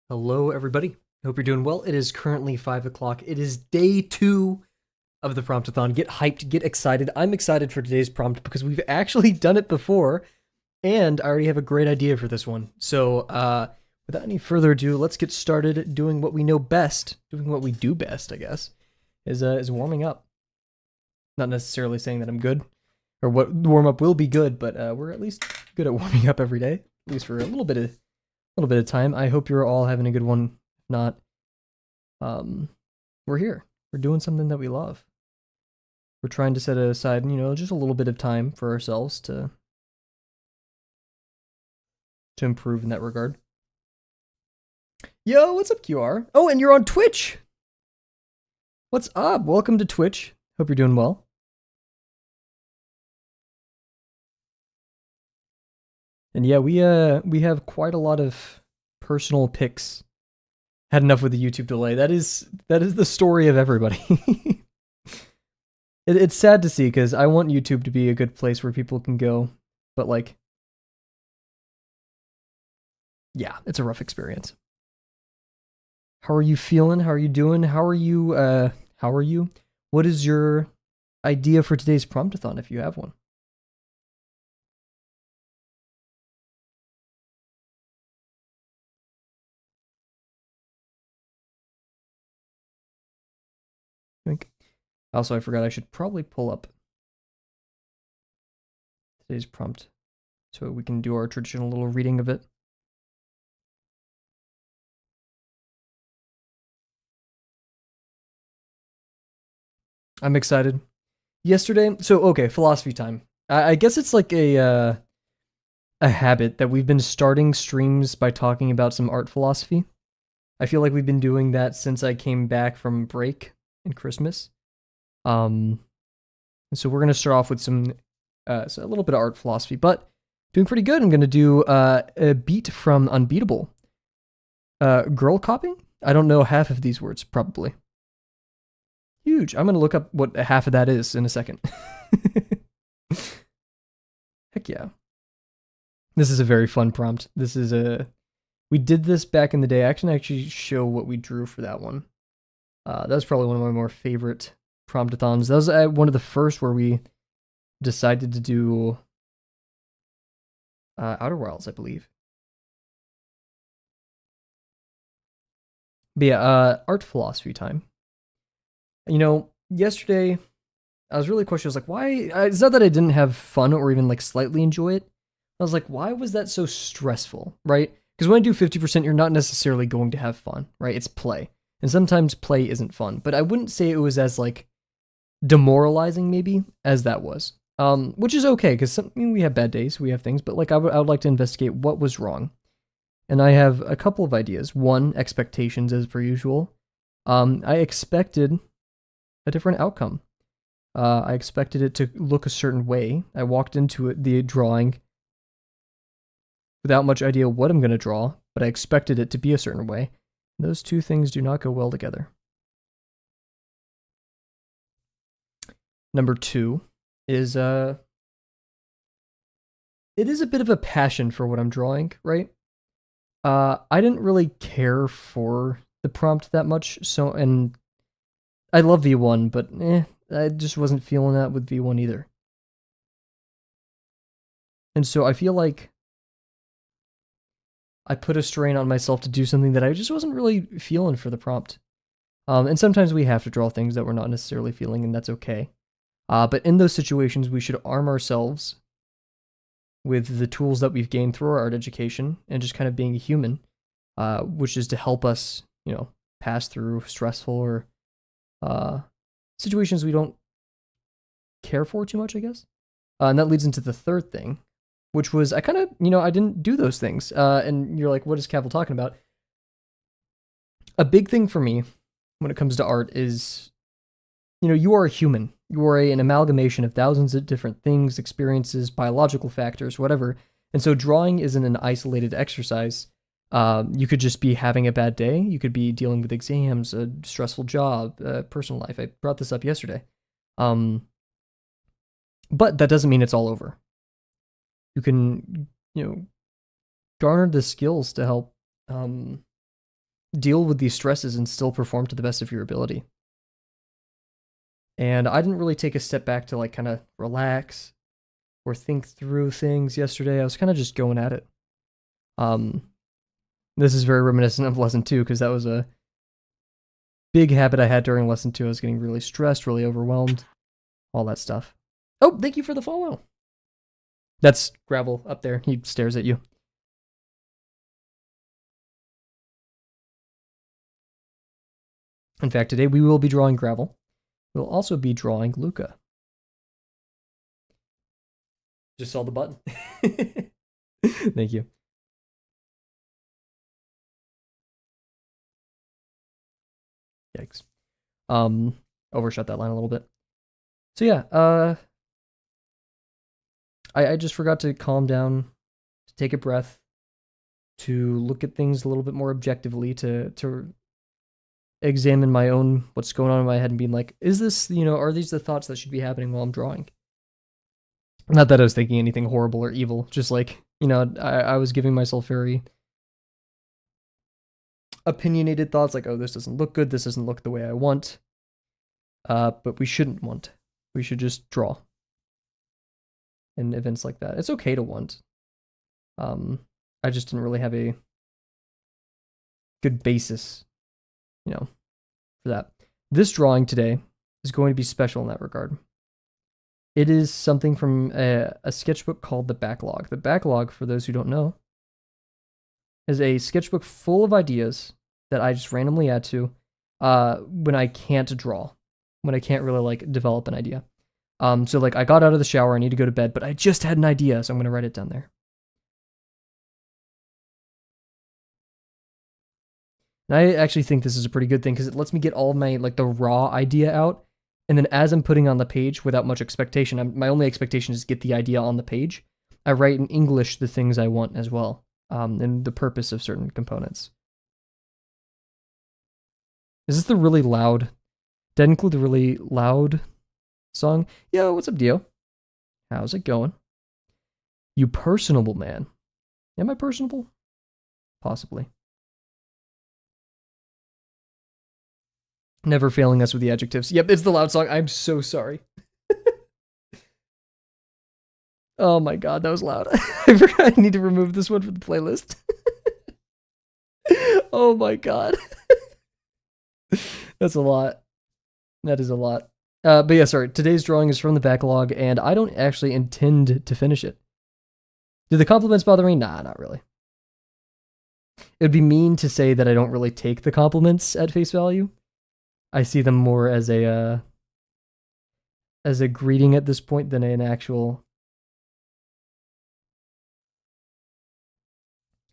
Hello, everybody. Hope you're doing well. It is currently 5 o'clock. It is day 2 of the Promptathon. Get hyped, get excited. I'm excited for today's prompt because we've actually done it before, and I already have a great idea for this one. So, without any further ado, let's get started doing what we know best, doing what we do best, I guess, is warming up. Not necessarily saying that I'm good, or what warm up will be good, but we're at least good at warming up every day, at least for a little bit of time. I hope you're all having a good one. If not, we're here. We're doing something that we love. We're trying to set aside, just a little bit of time for ourselves to improve in that regard. Yo, what's up, QR? Oh, and you're on Twitch. What's up? Welcome to Twitch. Hope you're doing well. And yeah, we have quite a lot of personal picks. Had enough with the YouTube delay. That is the story of everybody. It's sad to see because I want YouTube to be a good place where people can go, but yeah, it's a rough experience. How are you feeling? How are you doing? How are you? What is your idea for today's promptathon if you have one? Also, I forgot I should probably pull up today's prompt so we can do our traditional little reading of it. I'm excited. Yesterday, okay, philosophy time. I guess it's like a habit that we've been starting streams by talking about some art philosophy. I feel like we've been doing that since I came back from break and Christmas. So we're gonna start off with so a little bit of art philosophy, but doing pretty good. I'm gonna do a beat from Unbeatable. Girl copying? I don't know half of these words, probably. Huge. I'm gonna look up what half of that is in a second. Heck yeah. This is a very fun prompt. We did this back in the day. I can actually show what we drew for that one. That was probably one of my more favorite promptathons. That was one of the first where we decided to do Outer Wilds, I believe. But yeah, art philosophy time. Yesterday I was really questioning. I was like, why? It's not that I didn't have fun or even slightly enjoy it. I was like, why was that so stressful, right? Because when I do 50%, you're not necessarily going to have fun, right? It's play. And sometimes play isn't fun. But I wouldn't say it was as demoralizing maybe as that was. Which is okay, because we have bad days, we have things, but I would like to investigate what was wrong. And I have a couple of ideas. One, expectations as per usual. I expected a different outcome. I expected it to look a certain way. I walked into the drawing without much idea what I'm going to draw, but I expected it to be a certain way. Those two things do not go well together. Number 2 is it is a bit of a passion for what I'm drawing, right? I didn't really care for the prompt that much, and I love V1, but I just wasn't feeling that with V1 either. And so I feel like I put a strain on myself to do something that I just wasn't really feeling for the prompt. And sometimes we have to draw things that we're not necessarily feeling, and that's okay. But in those situations, we should arm ourselves with the tools that we've gained through our art education and just kind of being a human, which is to help us, pass through stressful or situations we don't care for too much, I guess. And that leads into the third thing, which was I kind of, I didn't do those things. And you're like, what is Kavel talking about? A big thing for me when it comes to art is, you are a human. You are an amalgamation of thousands of different things, experiences, biological factors, whatever. And so drawing isn't an isolated exercise. You could just be having a bad day. You could be dealing with exams, a stressful job, personal life. I brought this up yesterday. But that doesn't mean it's all over. You can, garner the skills to help deal with these stresses and still perform to the best of your ability. And I didn't really take a step back to like kind of relax or think through things yesterday. I was kind of just going at it. This is very reminiscent of lesson 2 because that was a big habit I had during lesson 2. I was getting really stressed, really overwhelmed, all that stuff. Oh, thank you for the follow. That's Gravel up there. He stares at you. In fact, today we will be drawing Gravel. We'll also be drawing Luca. Just saw the button. Thank you. Yikes. Overshot that line a little bit. So yeah, I just forgot to calm down, to take a breath, to look at things a little bit more objectively, to examine my own, what's going on in my head and being like, is this, are these the thoughts that should be happening while I'm drawing? Not that I was thinking anything horrible or evil, just like, I was giving myself very opinionated thoughts like, oh, this doesn't look good, this doesn't look the way I want. But we shouldn't want. We should just draw. In events like that. It's okay to want. I just didn't really have a good basis, for that. This drawing today is going to be special in that regard. It is something from a sketchbook called The Backlog. The Backlog, for those who don't know, is a sketchbook full of ideas that I just randomly add to when I can't draw, when I can't really like develop an idea. So like I got out of the shower, I need to go to bed, but I just had an idea, so I'm going to write it down there. And I actually think this is a pretty good thing because it lets me get all of my, like, the raw idea out. And then as I'm putting on the page without much expectation, my only expectation is get the idea on the page. I write in English the things I want as well, and the purpose of certain components. Is this the really loud? Did I include the really loud song? Yo, what's up, Dio? How's it going? You personable man. Am I personable? Possibly. Never failing us with the adjectives. Yep, it's the loud song. I'm so sorry. Oh my god, that was loud. I forgot I need to remove this one from the playlist. Oh my god. That's a lot. That is a lot. But yeah, sorry. Today's drawing is from the backlog, and I don't actually intend to finish it. Do the compliments bother me? Nah, not really. It would be mean to say that I don't really take the compliments at face value. I see them more as a greeting at this point than an actual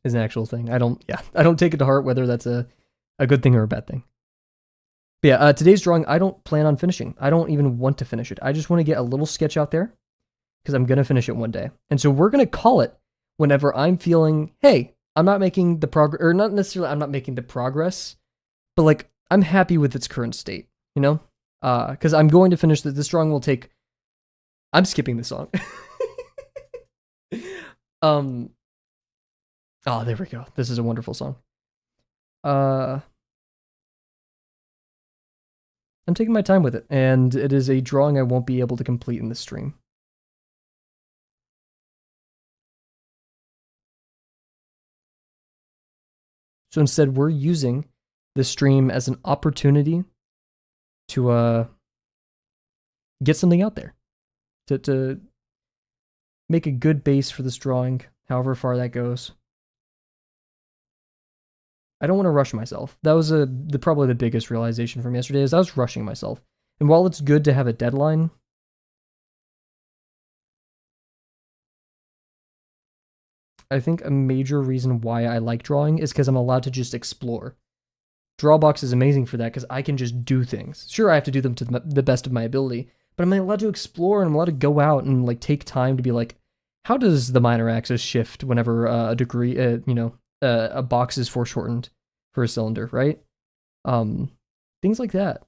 thing. I don't take it to heart whether that's a good thing or a bad thing. But yeah, today's drawing, I don't plan on finishing. I don't even want to finish it. I just want to get a little sketch out there because I'm going to finish it one day. And so we're going to call it whenever I'm feeling, hey, I'm not making the progress, or not necessarily I'm not making the progress, but like I'm happy with its current state, because I'm going to finish this drawing will take, I'm skipping the song. Oh, there we go. This is a wonderful song. I'm taking my time with it, and it is a drawing I won't be able to complete in the stream. So instead, we're using this stream as an opportunity to get something out there, to make a good base for this drawing, however far that goes. I don't want to rush myself. That was probably the biggest realization from yesterday is I was rushing myself. And while it's good to have a deadline, I think a major reason why I like drawing is because I'm allowed to just explore. Drawabox is amazing for that because I can just do things. Sure, I have to do them to the best of my ability, but I'm allowed to explore and I'm allowed to go out and like take time to be like, how does the minor axis shift whenever a degree, a box is foreshortened for a cylinder, right? Things like that.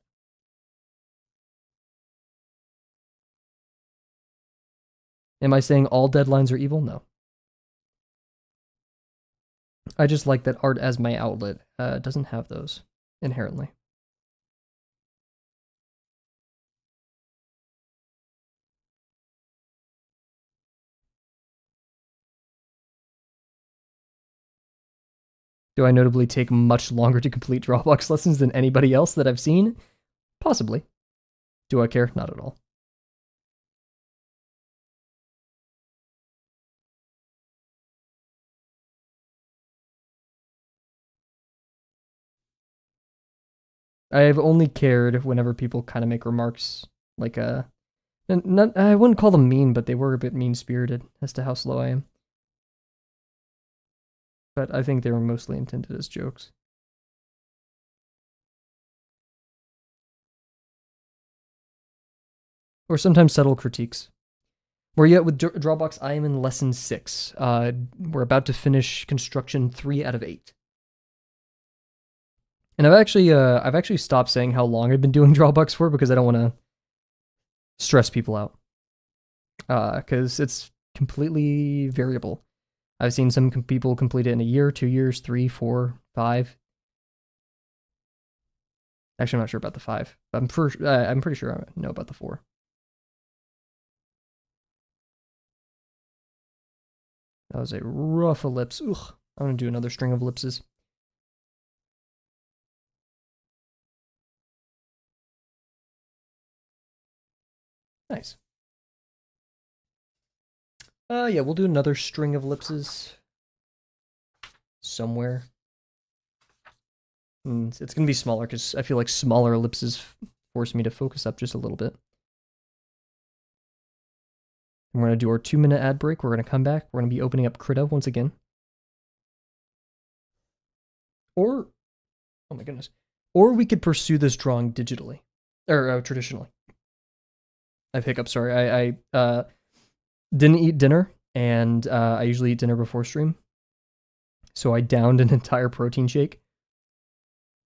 Am I saying all deadlines are evil? No. I just like that art as my outlet doesn't have those inherently. Do I notably take much longer to complete Drawabox lessons than anybody else that I've seen? Possibly. Do I care? Not at all. I've only cared whenever people kind of make remarks like not, I wouldn't call them mean, but they were a bit mean spirited as to how slow I am. But I think they were mostly intended as jokes. Or sometimes subtle critiques. Where yet with Drawbox, I am in lesson 6. We're about to finish construction 3 out of 8. And I've actually stopped saying how long I've been doing Drawbox for because I don't want to stress people out. Because it's completely variable. I've seen some people complete it in a year, 2 years, 3, 4, 5. Actually, I'm not sure about the 5. I'm pretty sure I know about the 4. That was a rough ellipse. Ugh. I'm going to do another string of ellipses. Nice. Yeah, we'll do another string of ellipses somewhere. It's going to be smaller because I feel like smaller ellipses force me to focus up just a little bit. And we're going to do our 2-minute ad break. We're going to come back. We're going to be opening up Krita once again. Or, oh my goodness. Or we could pursue this drawing digitally. Or traditionally. I have hiccups, sorry. I didn't eat dinner, and I usually eat dinner before stream. So I downed an entire protein shake.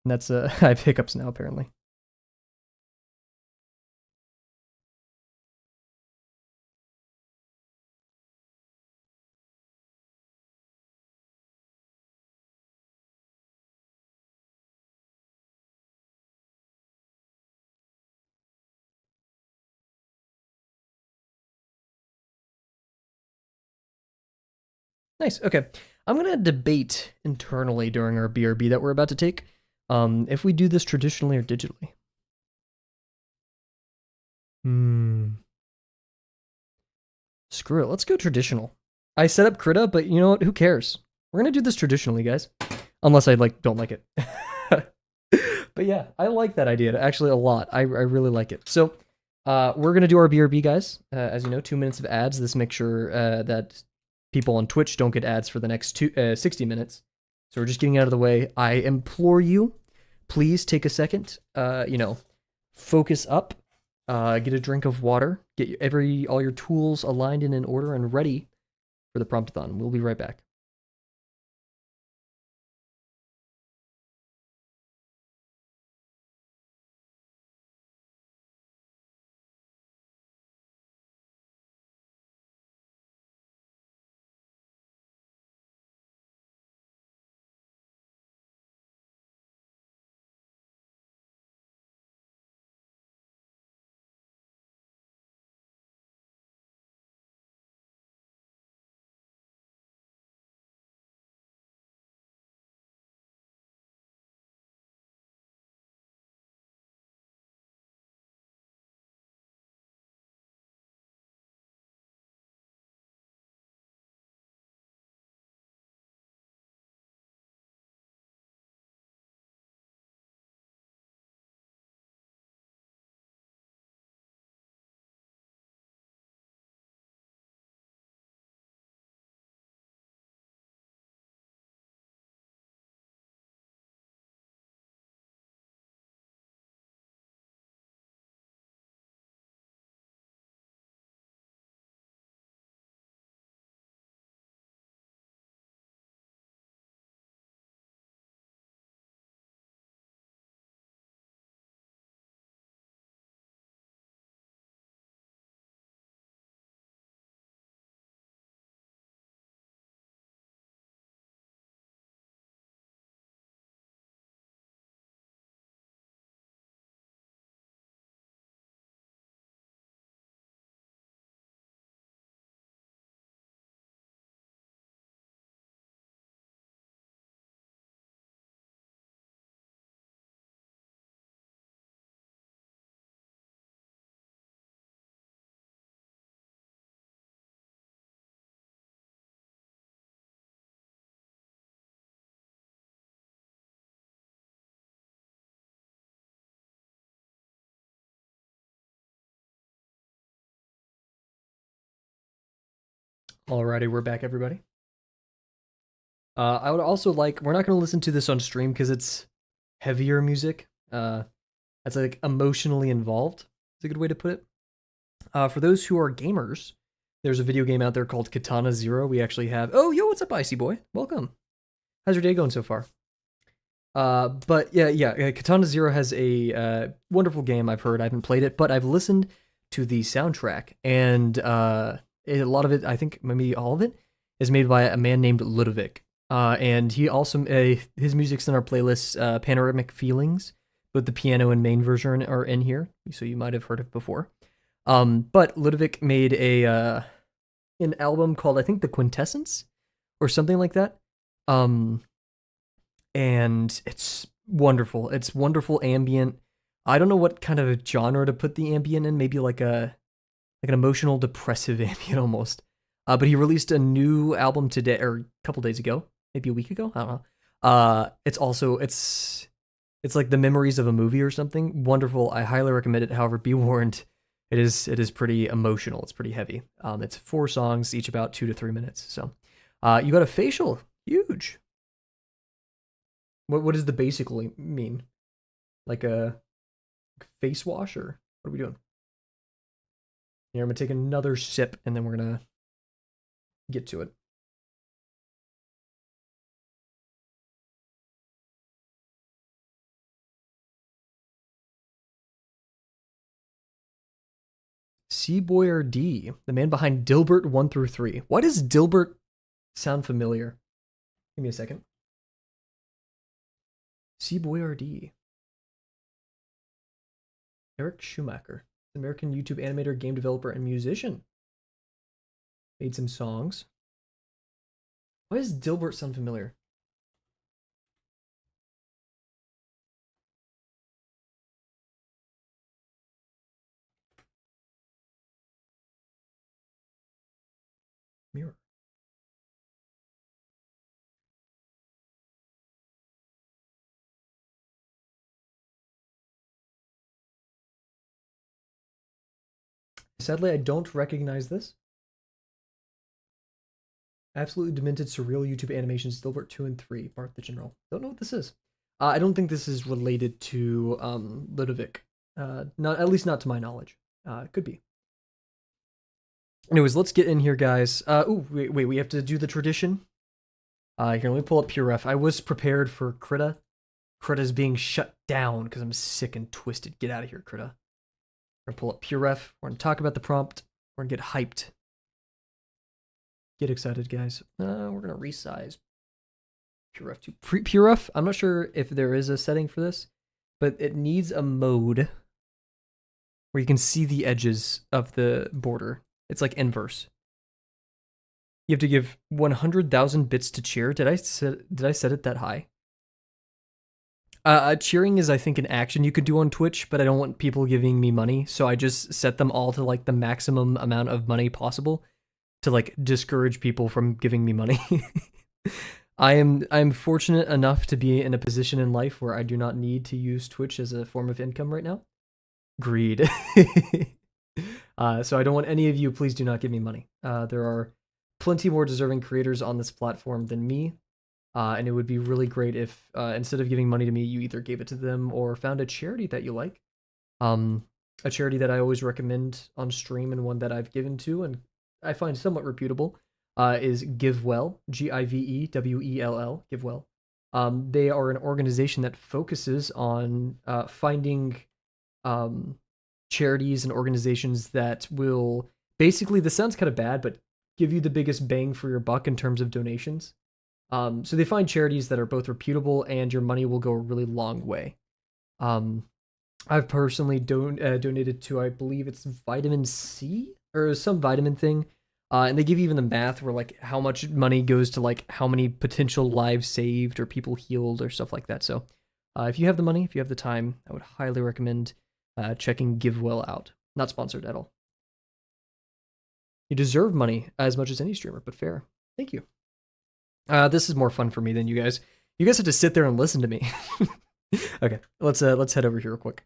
And that's, I have hiccups now, apparently. Nice. Okay. I'm going to debate internally during our BRB that we're about to take if we do this traditionally or digitally. Screw it. Let's go traditional. I set up Krita, but you know what? Who cares? We're going to do this traditionally, guys. Unless I don't like it. But yeah, I like that idea actually a lot. I really like it. So we're going to do our BRB, guys. As you know, 2 minutes of ads. This makes sure that people on Twitch don't get ads for the next 60 minutes. So we're just getting out of the way. I implore you, please take a second, focus up, get a drink of water, get all your tools aligned in order and ready for the Promptathon. We'll be right back. Alrighty, we're back, everybody. I would also like, we're not going to listen to this on stream because it's heavier music. It's like emotionally involved, is a good way to put it. For those who are gamers, there's a video game out there called Katana Zero. We actually have, oh, yo, what's up, Icy Boy? Welcome. How's your day going so far? But yeah, Katana Zero has a wonderful game, I've heard. I haven't played it, but I've listened to the soundtrack, and a lot of it, I think maybe all of it, is made by a man named Ludovic. And he also, his music's in our playlist, Panoramic Feelings, but the piano and main version are in here, so you might have heard it before. But Ludovic made an album called, I think, The Quintessence, or something like that. And it's wonderful. It's wonderful ambient. I don't know what kind of a genre to put the ambient in, maybe like an emotional depressive ambient almost. But he released a new album today, or a couple days ago, maybe a week ago. I don't know. It's like the memories of a movie or something. Wonderful. I highly recommend it. However, be warned, it is pretty emotional. It's pretty heavy. It's 4 songs, each about 2 to 3 minutes. So, you got a facial. Huge. What does the basically mean? Like a face wash, or what are we doing? Here, I'm gonna take another sip and then we're gonna get to it. Seaboyer D, the man behind Dilbert 1 through 3. Why does Dilbert sound familiar? Give me a second. Seaboyer D. Eric Schumacher, American YouTube animator, game developer, and musician. Made some songs. Why does Dilbert sound familiar? Mirror. Sadly, I don't recognize this. Absolutely demented surreal YouTube animations, Dilbert 2 and 3, Bart the General. Don't know what this is. I don't think this is related to Ludovic. Not, at least not to my knowledge. It could be. Anyways, let's get in here, guys. Wait, we have to do the tradition. Here, let me pull up PureRef. I was prepared for Krita. Krita's being shut down because I'm sick and twisted. Get out of here, Krita. We're gonna pull up PureRef. We're gonna talk about the prompt. We're gonna get hyped. Get excited, guys. We're gonna resize PureRef to PureRef. I'm not sure if there is a setting for this, but it needs a mode where you can see the edges of the border. It's like inverse. You have to give 100,000 bits to cheer. Did I set it that high? Cheering is, I think, an action you could do on Twitch, but I don't want people giving me money, so I just set them all to like the maximum amount of money possible to like discourage people from giving me money. I'm fortunate enough to be in a position in life where I do not need to use Twitch as a form of income right now. Greed. So I don't want any of you, please do not give me money. There are plenty more deserving creators on this platform than me. And it would be really great if instead of giving money to me, you either gave it to them or found a charity that you like. A charity that I always recommend on stream and one that I've given to and I find somewhat reputable is GiveWell, GIVEWELL, GiveWell. They are an organization that focuses on finding charities and organizations that will basically, this sounds kind of bad, but give you the biggest bang for your buck in terms of donations. So they find charities that are both reputable and your money will go a really long way. I've personally donated to, I believe it's vitamin C or some vitamin thing. And they give even the math where like how much money goes to like how many potential lives saved or people healed or stuff like that. So if you have the money, if you have the time, I would highly recommend checking GiveWell out. Not sponsored at all. You deserve money as much as any streamer, but fair. Thank you. This is more fun for me than you guys. You guys have to sit there and listen to me. Okay, let's head over here real quick.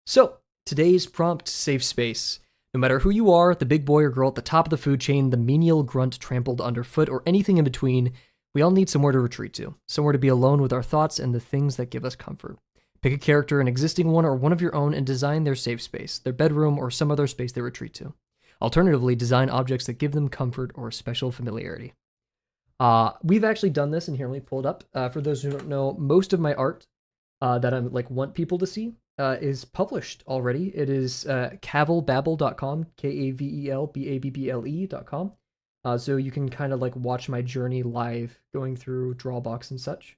So today's prompt safe space. No matter who you are, the big boy or girl at the top of the food chain, the menial grunt trampled underfoot, or anything in between, we all need somewhere to retreat to, somewhere to be alone with our thoughts and the things that give us comfort. Pick a character, an existing one or one of your own, and design their safe space, their bedroom, or some other space they retreat to. Alternatively, design objects that give them comfort or special familiarity. We've actually done this, and here, let me pull it up. For those who don't know, most of my art that I want people to see is published already. It is kavelbabble.com, kavelbabble.com. So you can kind of watch my journey live going through Drawabox and such.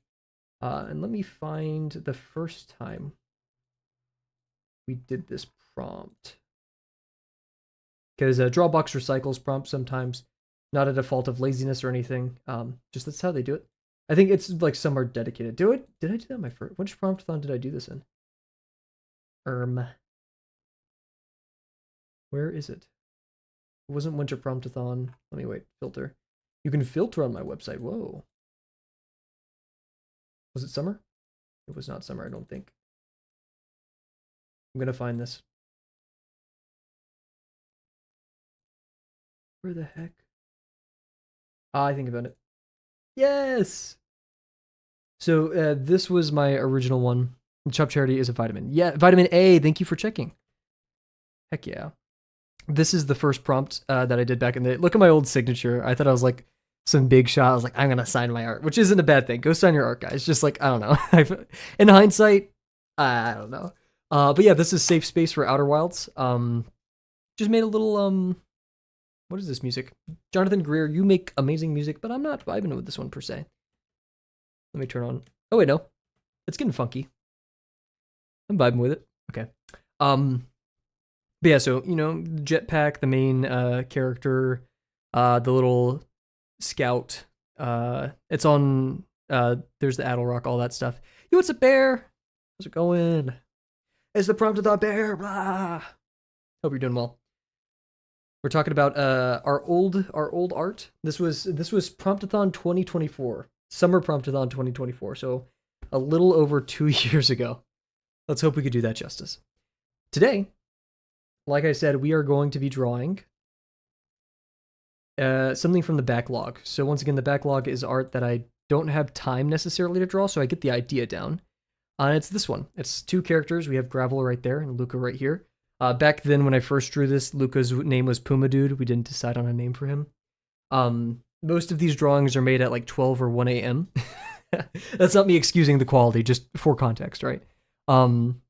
And let me find the first time we did this prompt. Because Drawabox recycles prompts sometimes, not a default of laziness or anything. Just that's how they do it. I think it's some are dedicated. Did I do that in my first? Which Promptathon did I do this in? Where is it? It wasn't Winter Promptathon. Let me wait. Filter. You can filter on my website. Whoa. Was it summer? It was not summer, I don't think. I'm gonna find this. Where the heck? I think about it. Yes! So this was my original one. Chop Charity is a vitamin. Yeah, vitamin A, thank you for checking. Heck yeah. This is the first prompt that I did back in the... Look at my old signature. I thought I was some big shot. I was I'm going to sign my art, which isn't a bad thing. Go sign your art, guys. Just I don't know. In hindsight, I don't know. But yeah, this is Safe Space for Outer Wilds. Just made a little... What is this music? Jonathan Greer, you make amazing music, but I'm not vibing with this one per se. Let me turn on... Oh, wait, no. It's getting funky. I'm vibing with it. Okay. But yeah, so, Jetpack, the main character, the little scout, it's on, there's the Addle Rock, all that stuff. Yo, it's a bear! How's it going? It's the Promptathon bear, blah! Hope you're doing well. We're talking about our old art. This was Promptathon 2024. Summer Promptathon 2024, so a little over 2 years ago. Let's hope we could do that justice. Today, like I said, we are going to be drawing something from the backlog. So once again, the backlog is art that I don't have time necessarily to draw, so I get the idea down. And it's this one. It's two characters. We have Gravel right there and Luca right here. Back then, when I first drew this, Luca's name was Puma Dude. We didn't decide on a name for him. Most of these drawings are made at 12 or 1 a.m. That's not me excusing the quality, just for context, right? And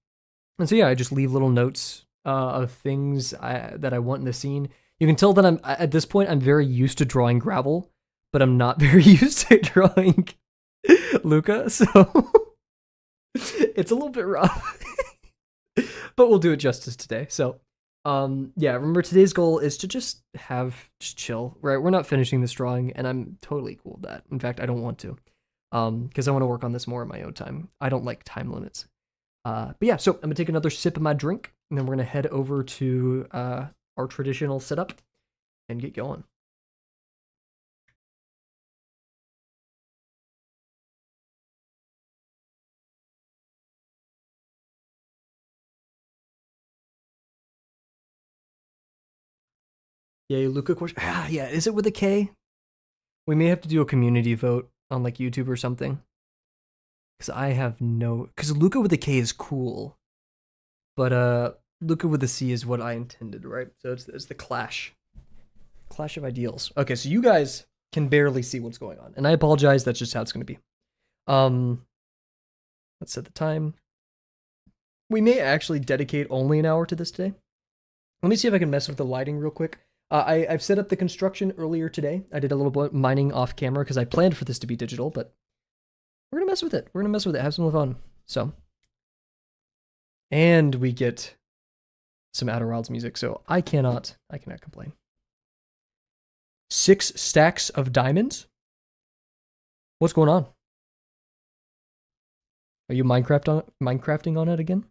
so yeah, I just leave little notes of things that I want in the scene. You can tell that at this point, I'm very used to drawing Gravel, but I'm not very used to drawing Luca, so it's a little bit rough. But we'll do it justice today. So, yeah, remember today's goal is to just chill, right? We're not finishing this drawing, and I'm totally cool with that. In fact, I don't want to, because I want to work on this more in my own time. I don't like time limits. But yeah, so I'm gonna take another sip of my drink, and then we're gonna head over to our traditional setup and get going. Yay, Luca question. Yeah, is it with a K? We may have to do a community vote on YouTube or something. Because I have because Luca with a K is cool. But Luca with a C is what I intended, right? So it's the clash. Clash of ideals. Okay, so you guys can barely see what's going on. And I apologize, that's just how it's going to be. Let's set the time. We may actually dedicate only an hour to this today. Let me see if I can mess with the lighting real quick. I've set up the construction earlier today. I did a little bit of mining off camera because I planned for this to be digital, but we're going to mess with it. We're going to mess with it, have some fun. So, and we get some Outer Wilds music, so I cannot complain. 6 stacks of diamonds? What's going on? Are you Minecrafting on it again?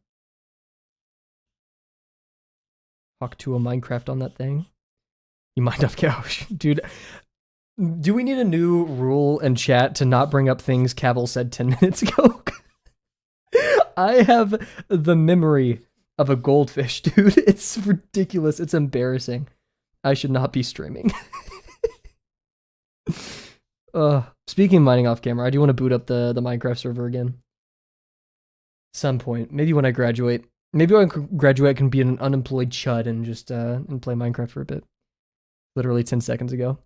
Talk to a Minecraft on that thing? You mind up, couch, dude. Do we need a new rule in chat to not bring up things Kavel said 10 minutes ago? I have the memory of a goldfish, dude. It's ridiculous. It's embarrassing. I should not be streaming. Speaking of mining off camera, I do want to boot up the Minecraft server again. Some point. Maybe when I graduate. Maybe when I graduate, I can be an unemployed chud and just and play Minecraft for a bit. Literally 10 seconds ago.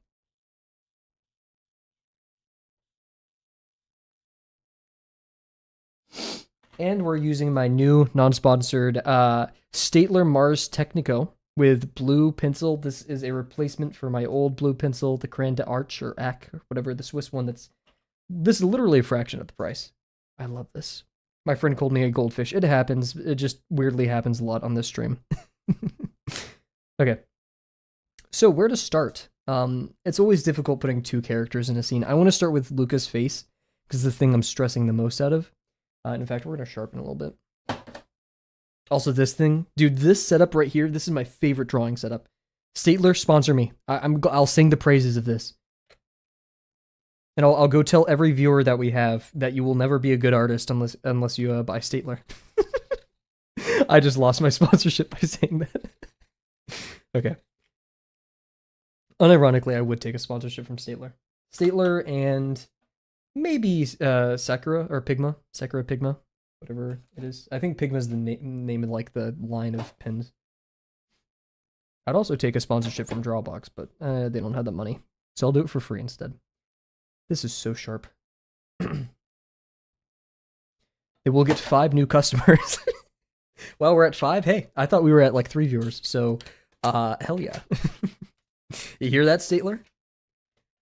And we're using my new non-sponsored Statler Mars Technico with blue pencil. This is a replacement for my old blue pencil, the Cran d'Arche or Ac, or whatever, the Swiss one. This is literally a fraction of the price. I love this. My friend called me a goldfish. It happens. It just weirdly happens a lot on this stream. Okay. So where to start? It's always difficult putting two characters in a scene. I want to start with Luca's face, because it's the thing I'm stressing the most out of. And in fact, we're going to sharpen a little bit. Also, this thing. Dude, this setup right here, this is my favorite drawing setup. Statler, sponsor me. I'll sing the praises of this. And I'll go tell every viewer that we have that you will never be a good artist unless you buy Statler. I just lost my sponsorship by saying that. Okay. Unironically, I would take a sponsorship from Statler. Statler and maybe Sakura or Pigma. Sakura Pigma. Whatever it is. I think Pigma is the name of like the line of pins. I'd also take a sponsorship from Drawabox, but they don't have the money. So I'll do it for free instead. This is so sharp. They will get 5 new customers. Well, we're at 5. Hey, I thought we were at like 3 viewers. So, hell yeah. You hear that, Statler?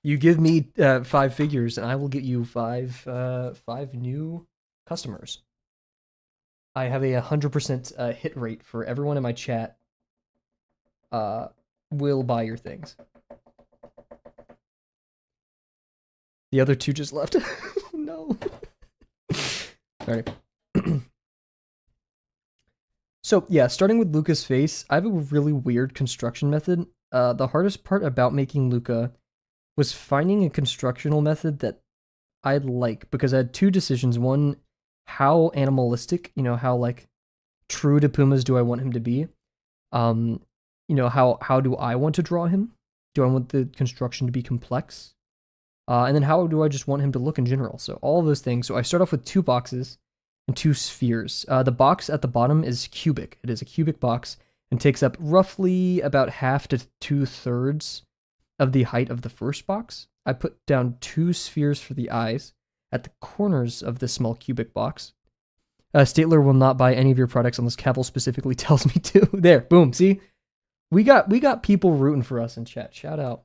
You give me 5 figures, and I will get you 5 new customers. I have a 100% hit rate for everyone in my chat. Will buy your things. The other 2 just left. No. Alright. So, yeah, starting with Luca's face, I have a really weird construction method. The hardest part about making Luca was finding a constructional method that I like, because I had 2 decisions. One, how animalistic, how, like, true to Pumas do I want him to be? How do I want to draw him? Do I want the construction to be complex? And then how do I just want him to look in general? So all of those things. So I start off with 2 boxes and 2 spheres. The box at the bottom is cubic. It is a cubic box and takes up roughly about half to 2/3 of the height of the first box. I put down 2 spheres for the eyes at the corners of this small cubic box. Statler will not buy any of your products unless Kavel specifically tells me to. There, boom, see? We got people rooting for us in chat. Shout out.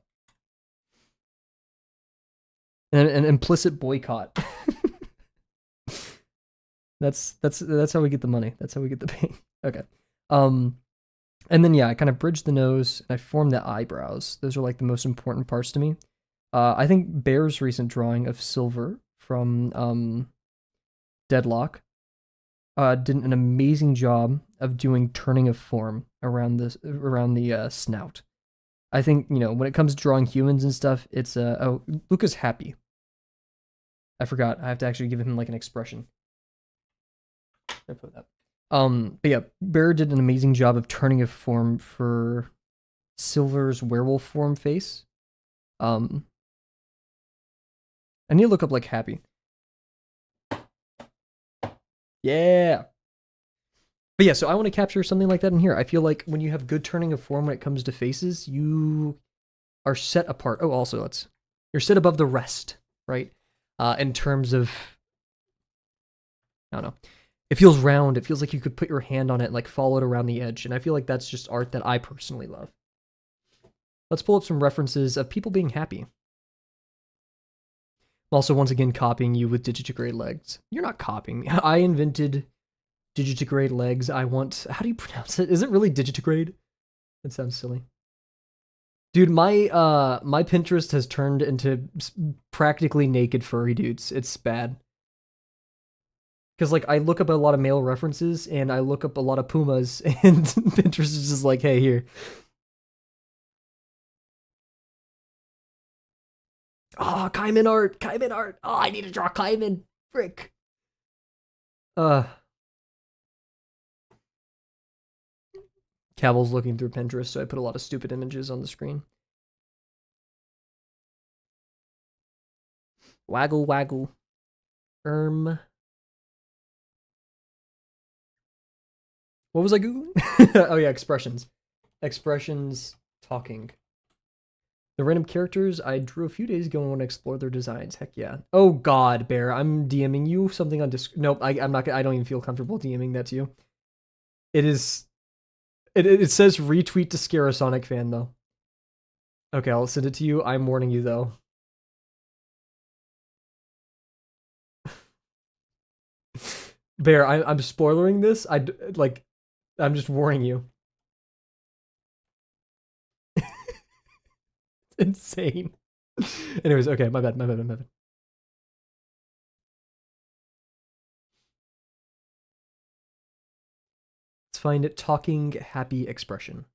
An implicit boycott. That's how we get the money. That's how we get the pay. Okay. And then yeah, I kind of bridge the nose and I form the eyebrows. Those are like the most important parts to me. I think Bear's recent drawing of Silver from Deadlock did an amazing job of doing turning of form around the snout. I think, when it comes to drawing humans and stuff, it's oh, Luca's happy. I forgot. I have to actually give him like an expression. I put that. But yeah, Bear did an amazing job of turning of form for Silver's werewolf form face. I need to look up like happy. Yeah. But yeah, so I want to capture something like that in here. I feel like when you have good turning of form when it comes to faces, you are set apart. Oh, also, you're set above the rest, right? In terms of, I don't know. It feels round. It feels like you could put your hand on it and like follow it around the edge. And I feel like that's just art that I personally love. Let's pull up some references of people being happy. Also, once again, copying you with digitigrade legs. You're not copying me. I invented digitigrade legs. How do you pronounce it? Is it really digitigrade? That sounds silly. Dude, my Pinterest has turned into practically naked furry dudes. It's bad. Because, like, I look up a lot of male references, and I look up a lot of Pumas, and Pinterest is just like, hey, here. Oh, Kaiman art! Kaiman art! Oh, I need to draw Kaiman! Frick. Kavel's looking through Pinterest, so I put a lot of stupid images on the screen. Waggle, waggle. What was I Googling? Oh yeah, expressions. Expressions talking. The random characters I drew a few days ago and want to explore their designs. Heck yeah. Oh god, Bear, I'm DMing you something on Discord. Nope, I'm not. I don't even feel comfortable DMing that to you. It is. It says retweet to scare a Sonic fan though. Okay, I'll send it to you. I'm warning you though. Bear, I'm spoilering this. I'm just warning you. Insane. Anyways, okay, my bad. Let's find it. Talking happy expression.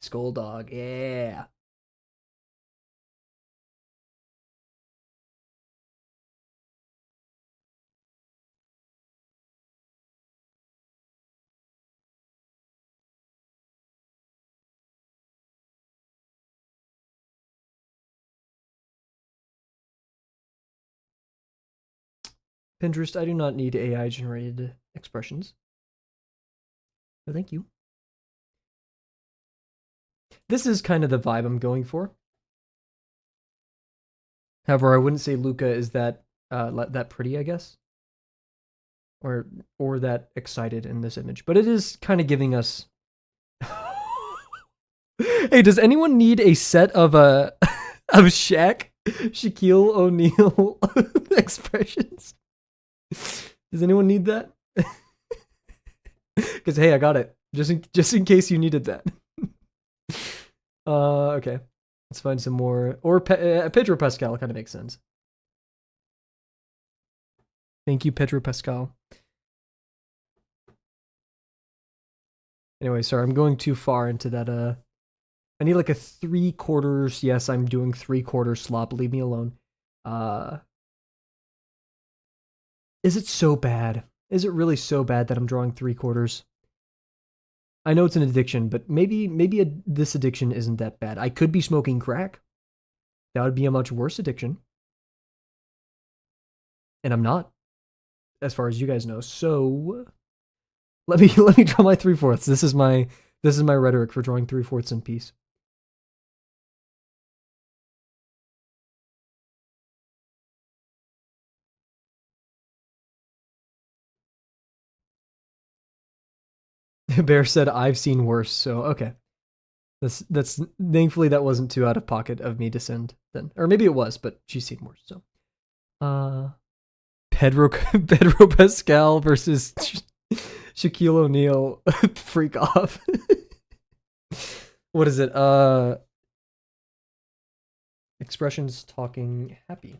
Skull dog, yeah. Pinterest, I do not need AI generated expressions. No, thank you. This is kind of the vibe I'm going for. However, I wouldn't say Luca is that pretty, I guess. Or that excited in this image. But it is kind of giving us Hey, does anyone need a set of of Shaquille O'Neal expressions? Does anyone need that? Because hey, I got it. Just in case you needed that. Okay. Let's find some more. Or Pedro Pascal kind of makes sense. Thank you, Pedro Pascal. Anyway, sorry, I'm going too far into that. I need like a 3/4. Yes, I'm doing 3/4 slop. Leave me alone. Is it so bad? Is it really so bad that I'm drawing 3/4? I know it's an addiction, but maybe this addiction isn't that bad. I could be smoking crack. That would be a much worse addiction. And I'm not, as far as you guys know. So let me draw my 3/4. This is my rhetoric for drawing 3/4 in peace. Bear said I've seen worse, so okay. That's thankfully that wasn't too out of pocket of me to send then. Or maybe it was, but she's seen worse, so. Pedro Pascal versus Shaquille O'Neal. Freak off. What is it? Expressions talking happy.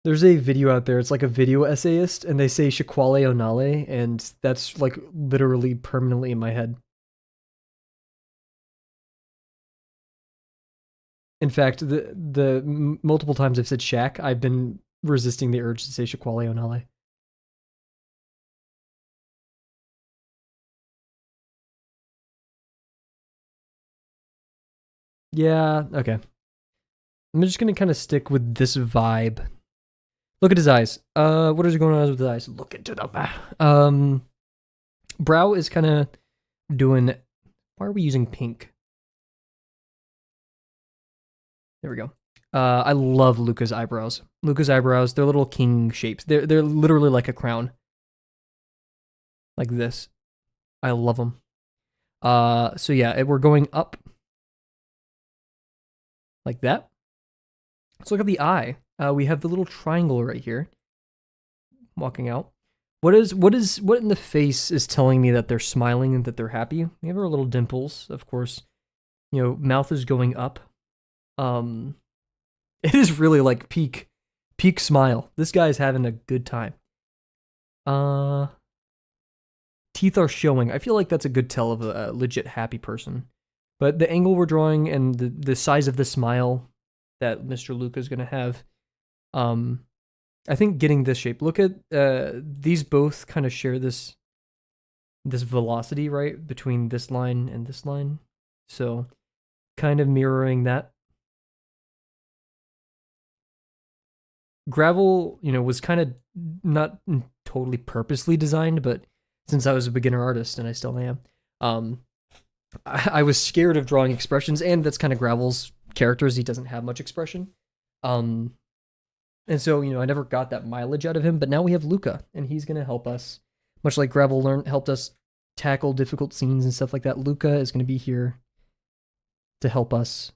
There's a video out there. It's like a video essayist, and they say Shaquale Onale, and that's like literally permanently in my head. In fact, the multiple times I've said Shaq, I've been resisting the urge to say Shaquale Onale. Yeah, okay. I'm just gonna kind of stick with this vibe. Look at his eyes. What is going on with his eyes? Look into the brow is kind of doing. Why are we using pink? There we go. I love Luca's eyebrows. Luca's eyebrows, they're little king shapes. They're literally like a crown. Like this. I love them. So yeah, we're going up. Like that. Let's look at the eye. We have the little triangle right here. Walking out. What in the face is telling me that they're smiling and that they're happy? We have our little dimples, of course. You know, mouth is going up. It is really like peak smile. This guy's having a good time. Teeth are showing. I feel like that's a good tell of a legit happy person. But the angle we're drawing and the size of the smile that Mr. Luca is going to have, I think getting this shape. Look at these both kind of share this velocity, right, between this line and this line. So kind of mirroring that. Gravel, was kind of not totally purposely designed, but since I was a beginner artist and I still am, I was scared of drawing expressions, and that's kind of Gravel's characters. He doesn't have much expression. And so, I never got that mileage out of him, but now we have Luca, and he's going to help us, much like Gravel helped us tackle difficult scenes and stuff like that. Luca is going to be here to help us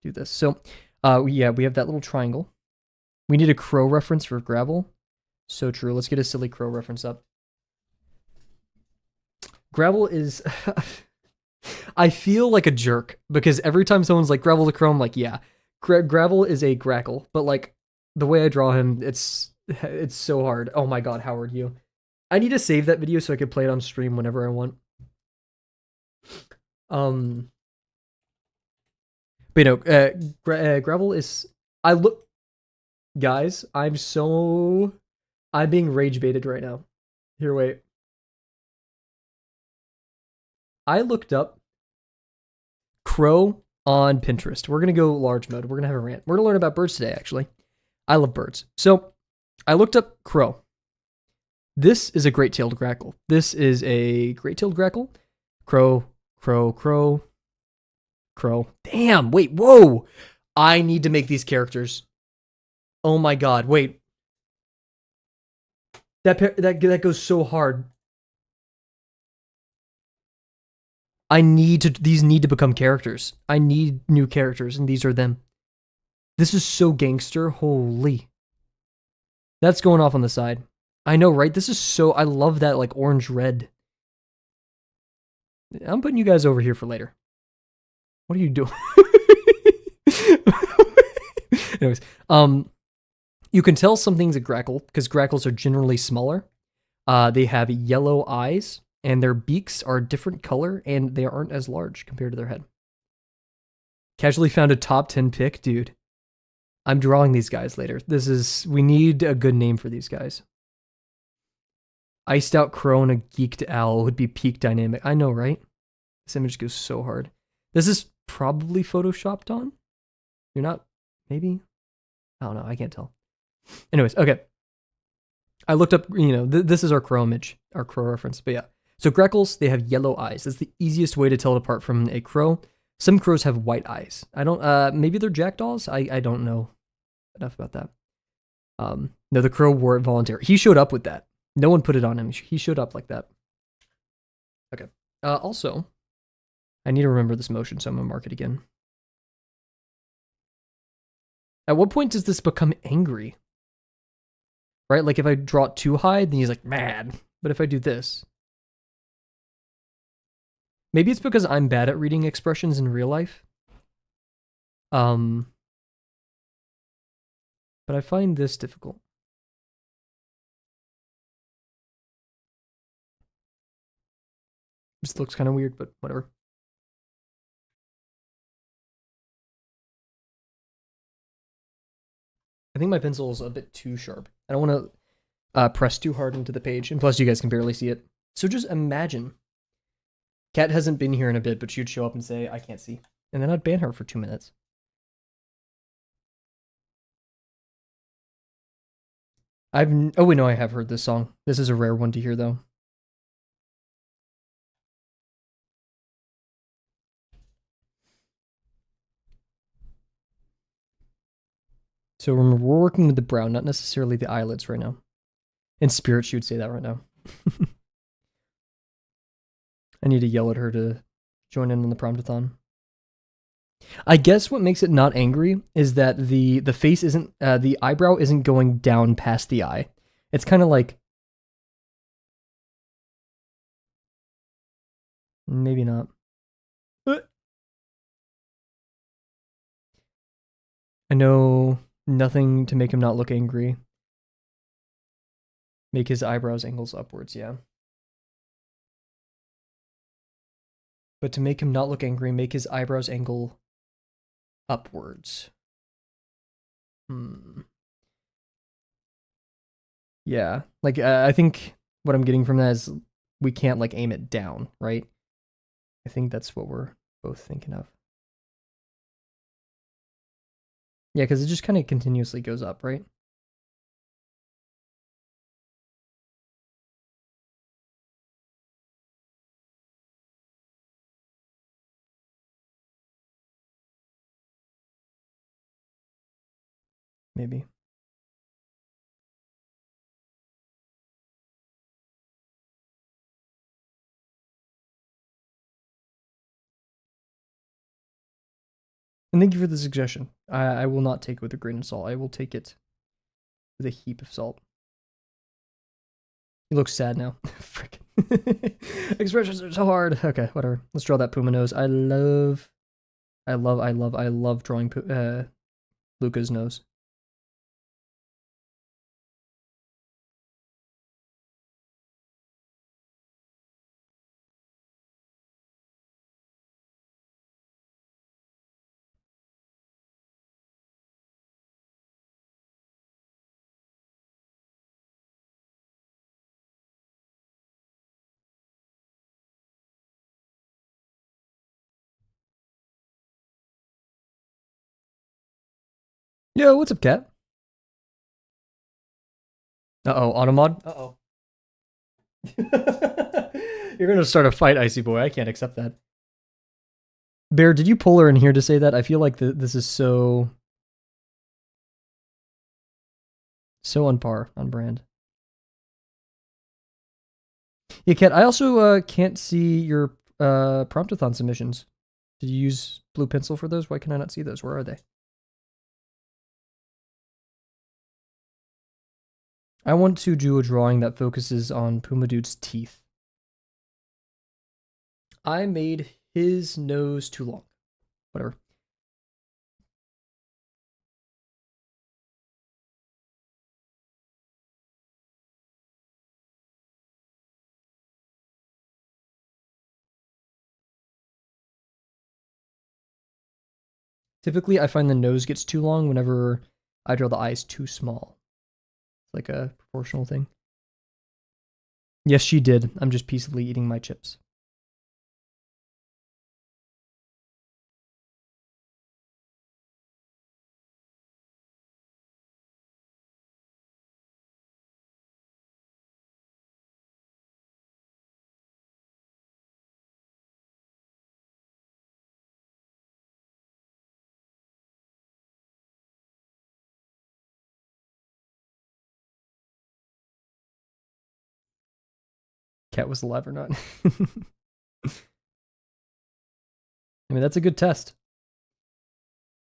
do this. So, yeah, we have that little triangle. We need a crow reference for Gravel. So true. Let's get a silly crow reference up. Gravel is... I feel like a jerk, because every time someone's like, Gravel the crow, I'm like, yeah. Gravel is a grackle, but like, the way I draw him, it's so hard. Oh my god, Howard, you. I need to save that video so I can play it on stream whenever I want. But Gravel is... Guys, I'm being rage baited right now. Here, wait. I looked up crow on Pinterest. We're going to go large mode. We're going to have a rant. We're going to learn about birds today, actually. I love birds. So, I looked up crow. This is a great-tailed grackle. This is a great-tailed grackle. Crow, crow, crow, crow. Damn, wait, whoa! I need to make these characters. Oh my god, wait. That goes so hard. These need to become characters. I need new characters, and these are them. This is so gangster, holy. That's going off on the side. I know, right? This is so, I love that, like, orange-red. I'm putting you guys over here for later. What are you doing? Anyways, you can tell something's a grackle because grackles are generally smaller. They have yellow eyes, and their beaks are a different color, and they aren't as large compared to their head. Casually found a top 10 pick, dude. I'm drawing these guys later. We need a good name for these guys. Iced out crow and a geeked owl would be peak dynamic. I know, right? This image goes so hard. This is probably photoshopped on. You're not, maybe? I don't know. I can't tell. Anyways, okay. I looked up, this is our crow image, our crow reference. But yeah. So grackles, they have yellow eyes. That's the easiest way to tell it apart from a crow. Some crows have white eyes. I don't, maybe they're jackdaws? I don't know enough about that. No, the crow wore it voluntarily. He showed up with that. No one put it on him. He showed up like that. Okay. Also, I need to remember this motion, so I'm going to mark it again. At what point does this become angry? Right? Like if I draw it too high, then he's like mad. But if I do this... Maybe it's because I'm bad at reading expressions in real life. But I find this difficult. This looks kind of weird, but whatever. I think my pencil is a bit too sharp. I don't want to press too hard into the page, and plus you guys can barely see it. So just imagine. Kat hasn't been here in a bit, but she'd show up and say, I can't see. And then I'd ban her for 2 minutes. Oh wait, no, I have heard this song. This is a rare one to hear, though. So remember, we're working with the brow, not necessarily the eyelids right now. In spirit, she would say that right now. I need to yell at her to join in on the Promptathon. I guess what makes it not angry is that the face isn't, the eyebrow isn't going down past the eye. It's kind of like... Maybe not. I know nothing to make him not look angry. Make his eyebrows angles upwards, yeah. But to make him not look angry, make his eyebrows angle upwards. Yeah. Like, I think what I'm getting from that is we can't, like, aim it down, right? I think that's what we're both thinking of. Yeah, because it just kind of continuously goes up, right? Maybe. And thank you for the suggestion. I will not take it with a grain of salt. I will take it with a heap of salt. He looks sad now. Frickin'. Expressions are so hard. Okay, whatever. Let's draw that Puma nose. I love drawing Luca's nose. Yo, what's up, cat? Uh-oh, Automod? Uh-oh. You're gonna start a fight, Icy Boy. I can't accept that. Bear, did you pull her in here to say that? I feel like this is so on par, on brand. Yeah, Kat, I also can't see your Promptathon submissions. Did you use blue pencil for those? Why can I not see those? Where are they? I want to do a drawing that focuses on Puma Dude's teeth. I made his nose too long. Whatever. Typically, I find the nose gets too long whenever I draw the eyes too small. It's like a proportional thing. Yes, she did. I'm just peacefully eating my chips. Cat was alive or not. I mean, that's a good test.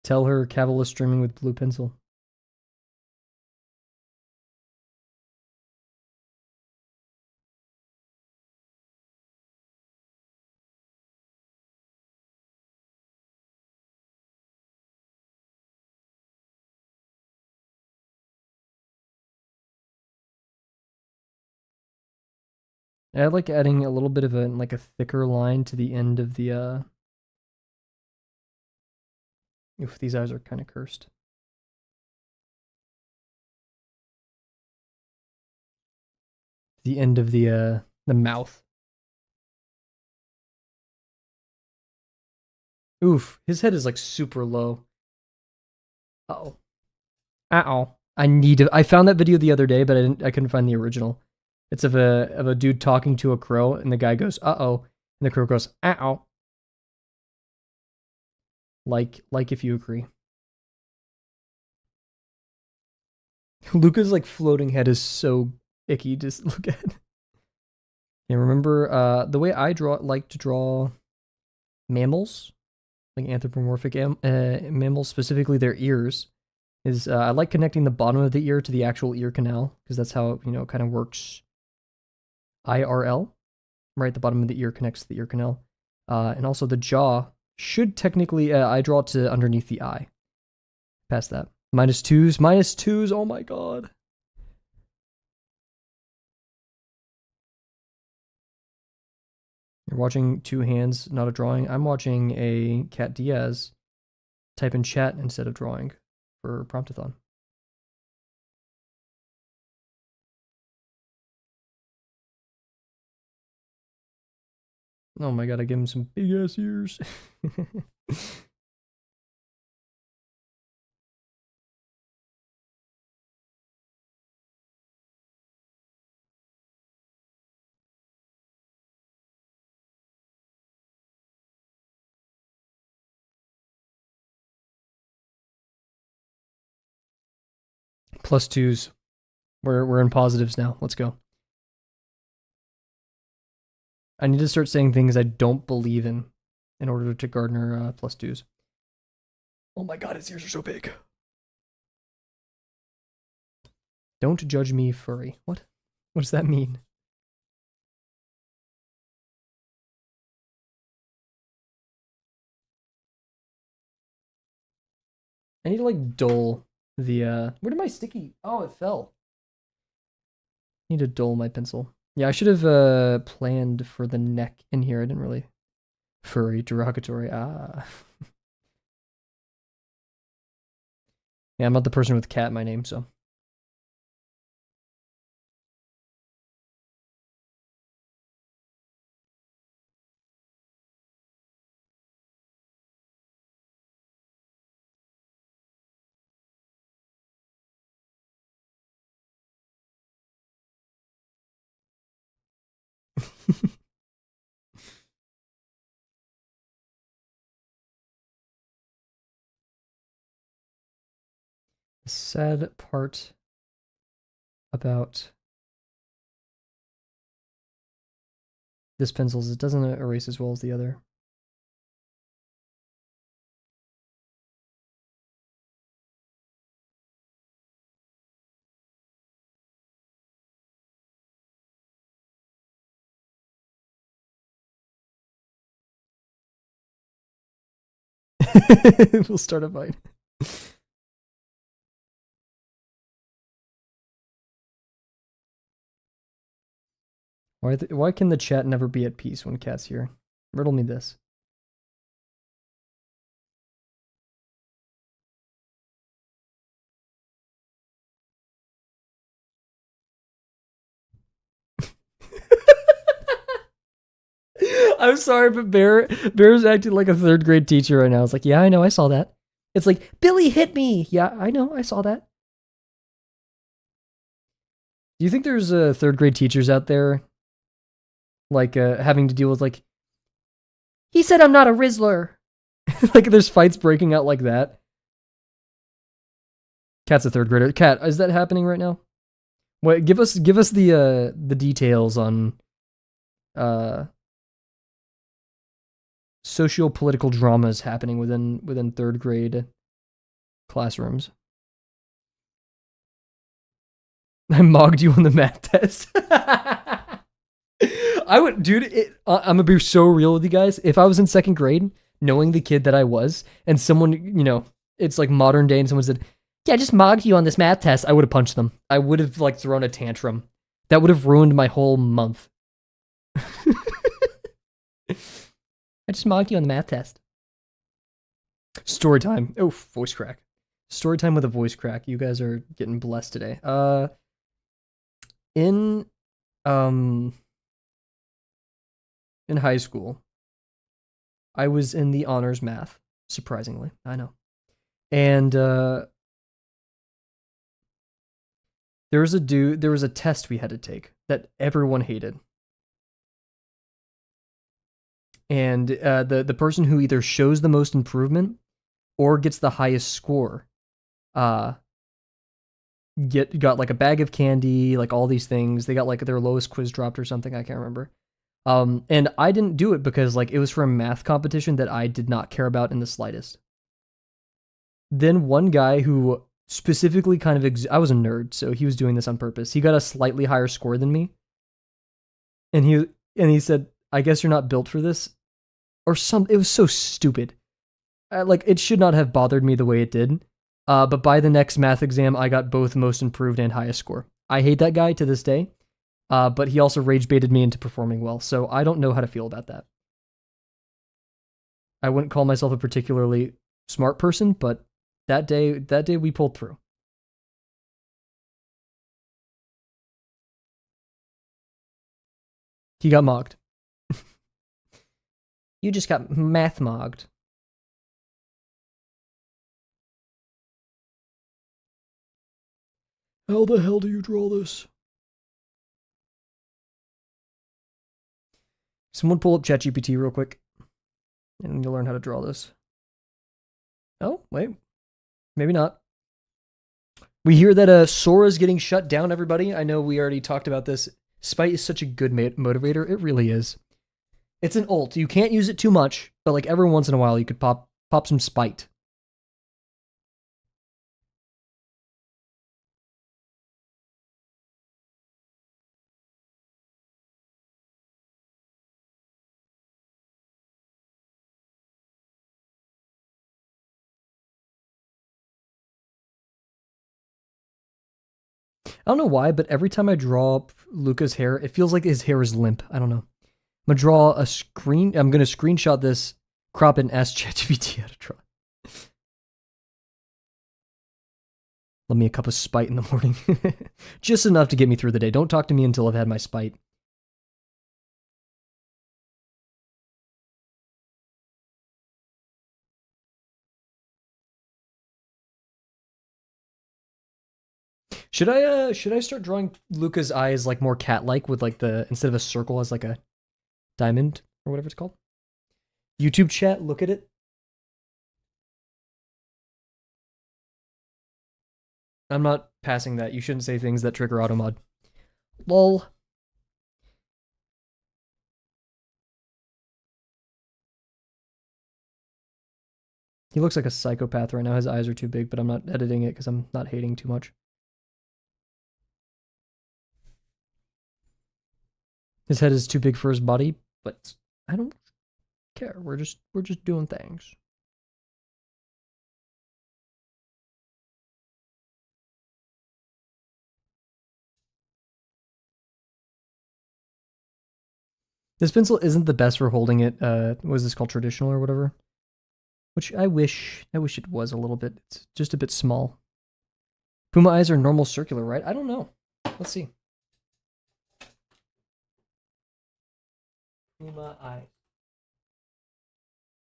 Tell her Kavel is streaming with blue pencil. I like adding a little bit of a thicker line to the end of the Oof, these eyes are kind of cursed. The end of the mouth. Oof, his head is like super low. Uh-oh. Uh-oh. I found that video the other day, but I couldn't find the original. It's of a dude talking to a crow, and the guy goes, "Uh-oh," and the crow goes, "Uh-oh." Like if you agree. Luca's like floating head is so icky. Just look at it. Yeah, remember the way I like to draw mammals, like anthropomorphic mammals, specifically their ears, is I like connecting the bottom of the ear to the actual ear canal because that's how it kind of works. IRL, right? The bottom of the ear connects to the ear canal, and also the jaw should technically I draw it to underneath the eye. Past that, minus twos. Oh my god. You're watching two hands, not a drawing. I'm watching a Cat Diaz type in chat instead of drawing for Promptathon. Oh my god, I give him some big ass ears. Plus twos. We're in positives now. Let's go. I need to start saying things I don't believe in order to garner plus twos. Oh my god, his ears are so big. Don't judge me, furry. What? What does that mean? I need to like dull the where did my sticky? Oh, it fell. I need to dull my pencil. Yeah, I should have planned for the neck in here. I didn't really. Furry, derogatory. Ah. Yeah, I'm not the person with cat in my name, so. The sad part about this pencil is it doesn't erase as well as the other. We'll start a fight. Why can the chat never be at peace when Cat's here? Riddle me this. I'm sorry, but Bear's acting like a third grade teacher right now. It's like, yeah, I know, I saw that. It's like, Billy hit me. Yeah, I know, I saw that. Do you think there's third grade teachers out there like having to deal with like he said I'm not a Rizzler. Like there's fights breaking out like that. Cat's a third grader. Cat, is that happening right now? Wait, give us the details on uh socio-political dramas happening within third grade classrooms. I mogged you on the math test. I would, dude. I'm gonna be so real with you guys. If I was in second grade, knowing the kid that I was, and someone, it's like modern day, and someone said, "Yeah, I just mogged you on this math test," I would have punched them. I would have like thrown a tantrum. That would have ruined my whole month. I just mocked you on the math test. Story time. Oh, voice crack. Story time with a voice crack. You guys are getting blessed today. In in high school, I was in the honors math. Surprisingly, I know. And there was a test we had to take that everyone hated. And the person who either shows the most improvement or gets the highest score got like a bag of candy, like all these things. They got like their lowest quiz dropped or something, I can't remember. And I didn't do it because like it was for a math competition that I did not care about in the slightest. Then one guy who specifically kind of I was a nerd, so he was doing this on purpose. He got a slightly higher score than me. And he said, "I guess you're not built for this." Or it was so stupid. Like it should not have bothered me the way it did. But by the next math exam, I got both most improved and highest score. I hate that guy to this day. But he also rage baited me into performing well, so I don't know how to feel about that. I wouldn't call myself a particularly smart person, but that day we pulled through. He got mocked. You just got math mogged. How the hell do you draw this? Someone pull up ChatGPT real quick, and you'll learn how to draw this. Oh, wait. Maybe not. We hear that Sora's getting shut down, everybody. I know we already talked about this. Spite is such a good motivator. It really is. It's an ult. You can't use it too much, but like every once in a while you could pop some spite. I don't know why, but every time I draw Luca's hair, it feels like his hair is limp. I don't know. I'm gonna draw a screen. I'm gonna screenshot this, crop it, and ask ChatGPT how to draw. Let me a cup of spite in the morning. Just enough to get me through the day. Don't talk to me until I've had my spite. Should I start drawing Luca's eyes like more cat-like with like the instead of a circle as like a diamond or whatever it's called? YouTube chat, look at it. I'm not passing that. You shouldn't say things that trigger automod. Lol. He looks like a psychopath right now. His eyes are too big, but I'm not editing it because I'm not hating too much. His head is too big for his body, but I don't care. We're just doing things. This pencil isn't the best for holding it. What is this called, traditional or whatever? Which I wish it was a little bit. It's just a bit small. Puma eyes are normal circular, right? I don't know. Let's see. Puma eyes.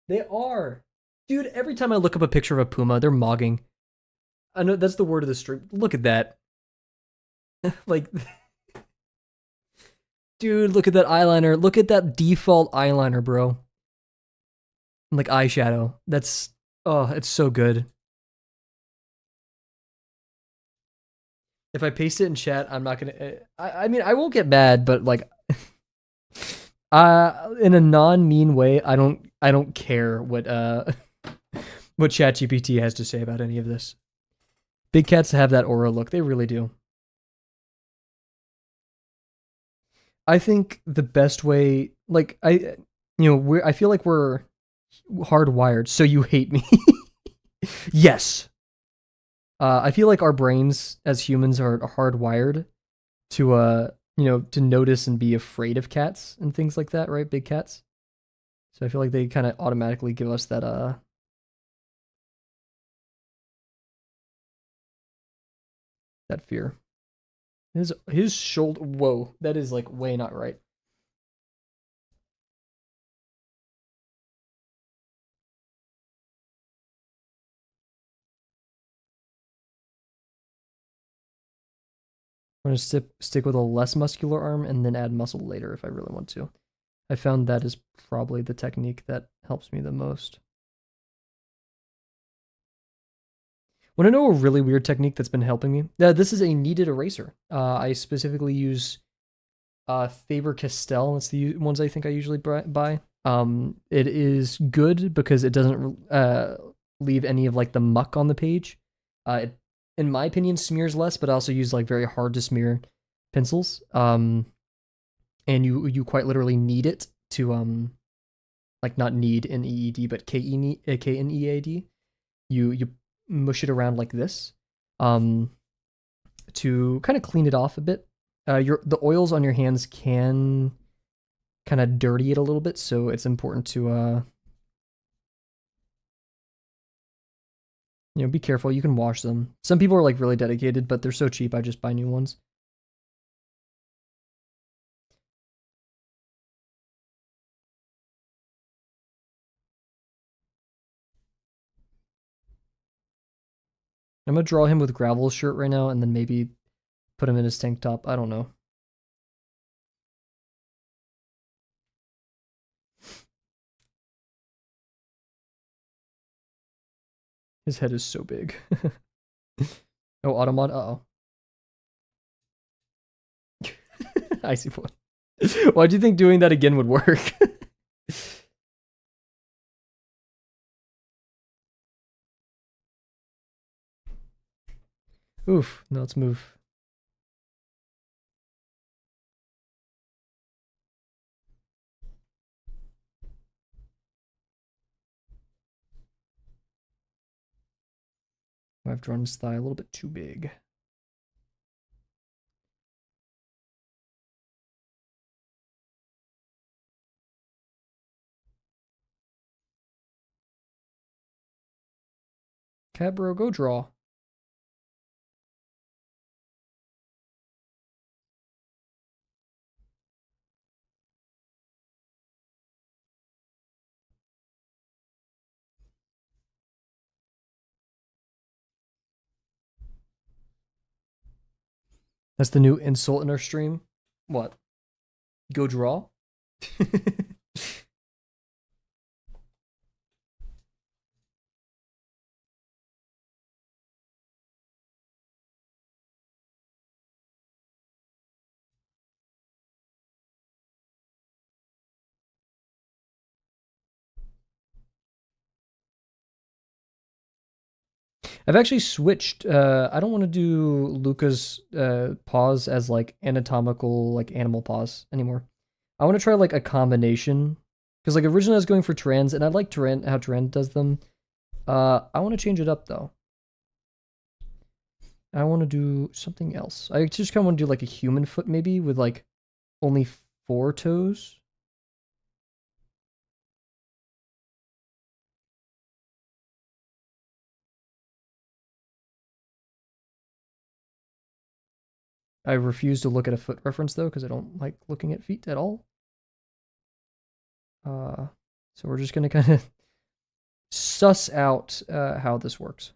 They are. Dude, every time I look up a picture of a puma, they're mogging. I know that's the word of the stream. Look at that. Like, dude, look at that eyeliner. Look at that default eyeliner, bro. Like eyeshadow. That's, oh, it's so good. If I paste it in chat, I'm not gonna. I mean, I won't get mad, but like, in a non-mean way, I don't care what what ChatGPT has to say about any of this. Big cats have that aura look. They really do. I think the best way, like I feel like we're hardwired. So you hate me? Yes. I feel like our brains as humans are hardwired to to notice and be afraid of cats and things like that, right? Big cats. So I feel like they kind of automatically give us that that fear. His shoulder, whoa, that is like way not right. I'm gonna stick with a less muscular arm and then add muscle later if I really want to. I found that is probably the technique that helps me the most. Want to know a really weird technique that's been helping me? This is a kneaded eraser. I specifically use Faber-Castell. That's the ones I think I usually buy. It is good because it doesn't leave any of like the muck on the page. It, in my opinion, smears less, but I also use like very hard to smear pencils. And you quite literally knead it to like not knead in EED, but KNEAD. You mush it around like this, to kind of clean it off a bit. The oils on your hands can kind of dirty it a little bit, so it's important to be careful. You can wash them. Some people are like really dedicated, but they're so cheap. I just buy new ones. I'm gonna draw him with Gravel's shirt right now, and then maybe put him in his tank top. I don't know. His head is so big. Oh, Automod. Uh-oh. I see what. Why do you think doing that again would work? Oof. No, let's move. I've drawn his thigh a little bit too big. Cat bro, go draw. That's the new insult in our stream. What? Go draw? I've actually switched. I don't want to do Luca's paws as like anatomical, like animal paws anymore. I want to try like a combination. Because like originally I was going for Tyrands, and I like Tyrant how Tyrant does them. I want to change it up though. I want to do something else. I just kind of want to do like a human foot maybe with like only 4 toes. I refuse to look at a foot reference though because I don't like looking at feet at all. So we're just gonna kind of suss out how this works.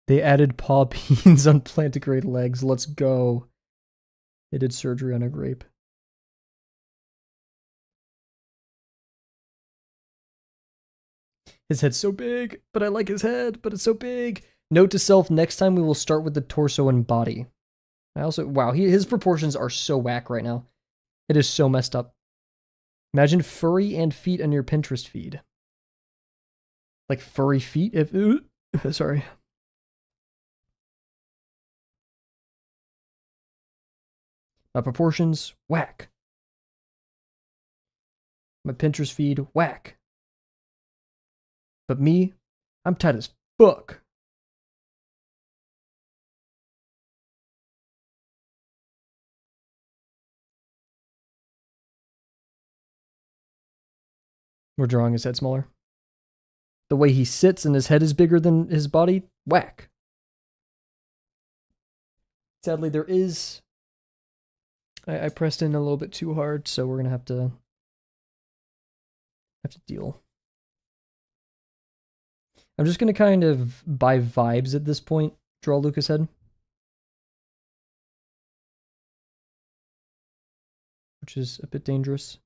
They added paw beans on plantigrade legs. Let's go. They did surgery on a grape. His head's so big, but I like his head, but it's so big. Note to self, next time we will start with the torso and body. I also, wow, his proportions are so whack right now. It is so messed up. Imagine furry and feet on your Pinterest feed. Like furry feet? If sorry. My proportions, whack. My Pinterest feed, whack. But me, I'm tight as fuck. We're drawing his head smaller. The way he sits and his head is bigger than his body, whack. Sadly, there is. I pressed in a little bit too hard, so we're gonna have to deal. I'm just gonna kind of by vibes at this point draw Luca's head, which is a bit dangerous.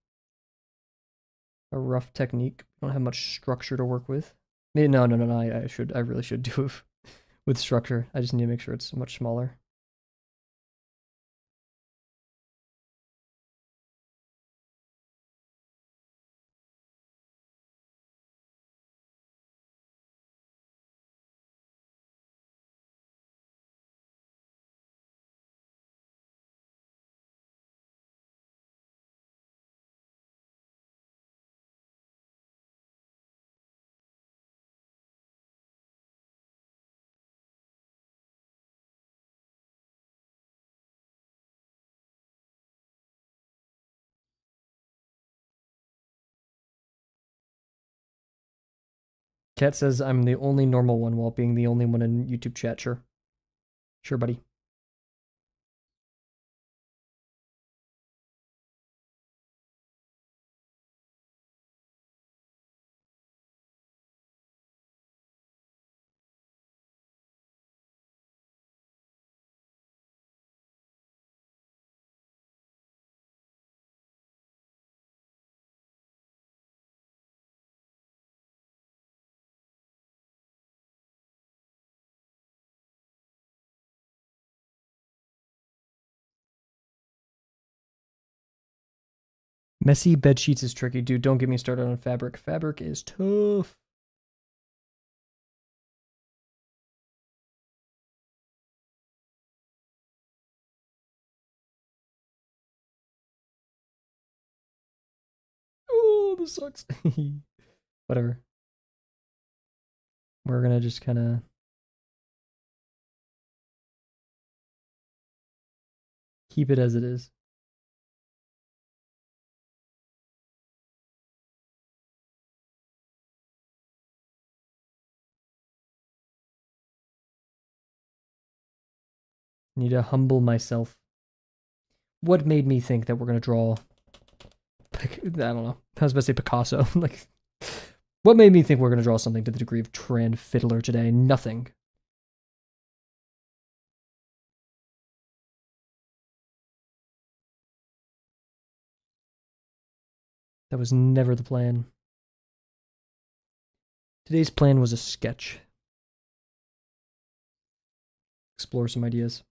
A rough technique. I don't have much structure to work with. Maybe, no. I really should do it with structure. I just need to make sure it's much smaller. Cat says I'm the only normal one while being the only one in YouTube chat. Sure. Sure, buddy. Messy bed sheets is tricky, dude. Don't get me started on fabric. Fabric is tough. Oh, this sucks. Whatever. We're gonna just kind of keep it as it is. Need to humble myself. What made me think that we're gonna draw? I don't know. I was about to say Picasso. Like, what made me think we're gonna draw something to the degree of Trend Fiddler today? Nothing. That was never the plan. Today's plan was a sketch. Explore some ideas.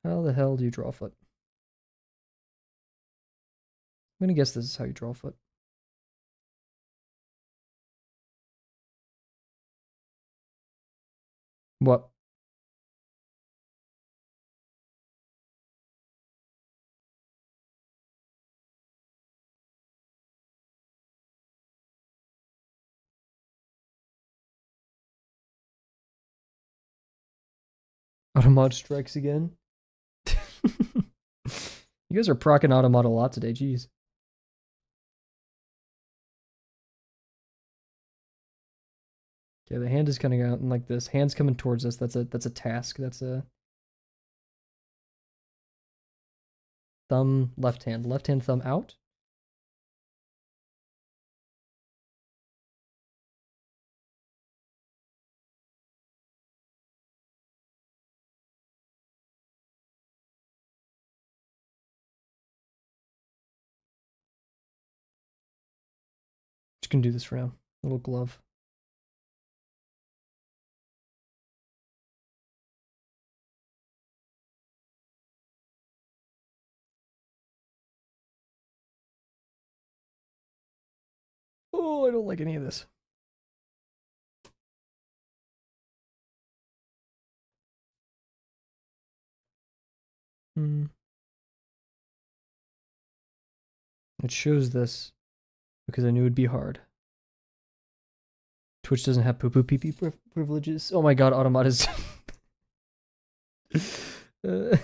How the hell do you draw a foot? I'm gonna guess this is how you draw a foot. What? Automod strikes again. You guys are procking Automod a lot today, jeez. Okay, the hand is coming out like this. Hand's coming towards us. That's a task. That's a thumb, left hand. Left hand thumb out. Just gonna do this for now. Little glove. Oh, I don't like any of this. Hmm. It shows this because I knew it'd be hard. Twitch doesn't have poo poo pee pee privileges. Oh my god, Automat is. uh,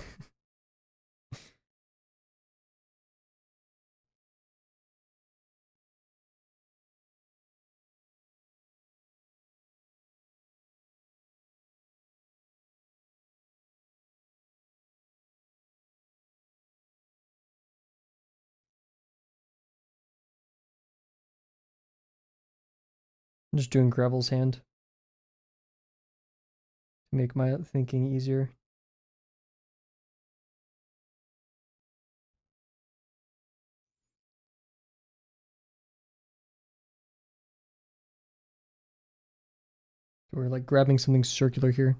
I'm just doing Gravel's hand to make my thinking easier. We're like grabbing something circular here.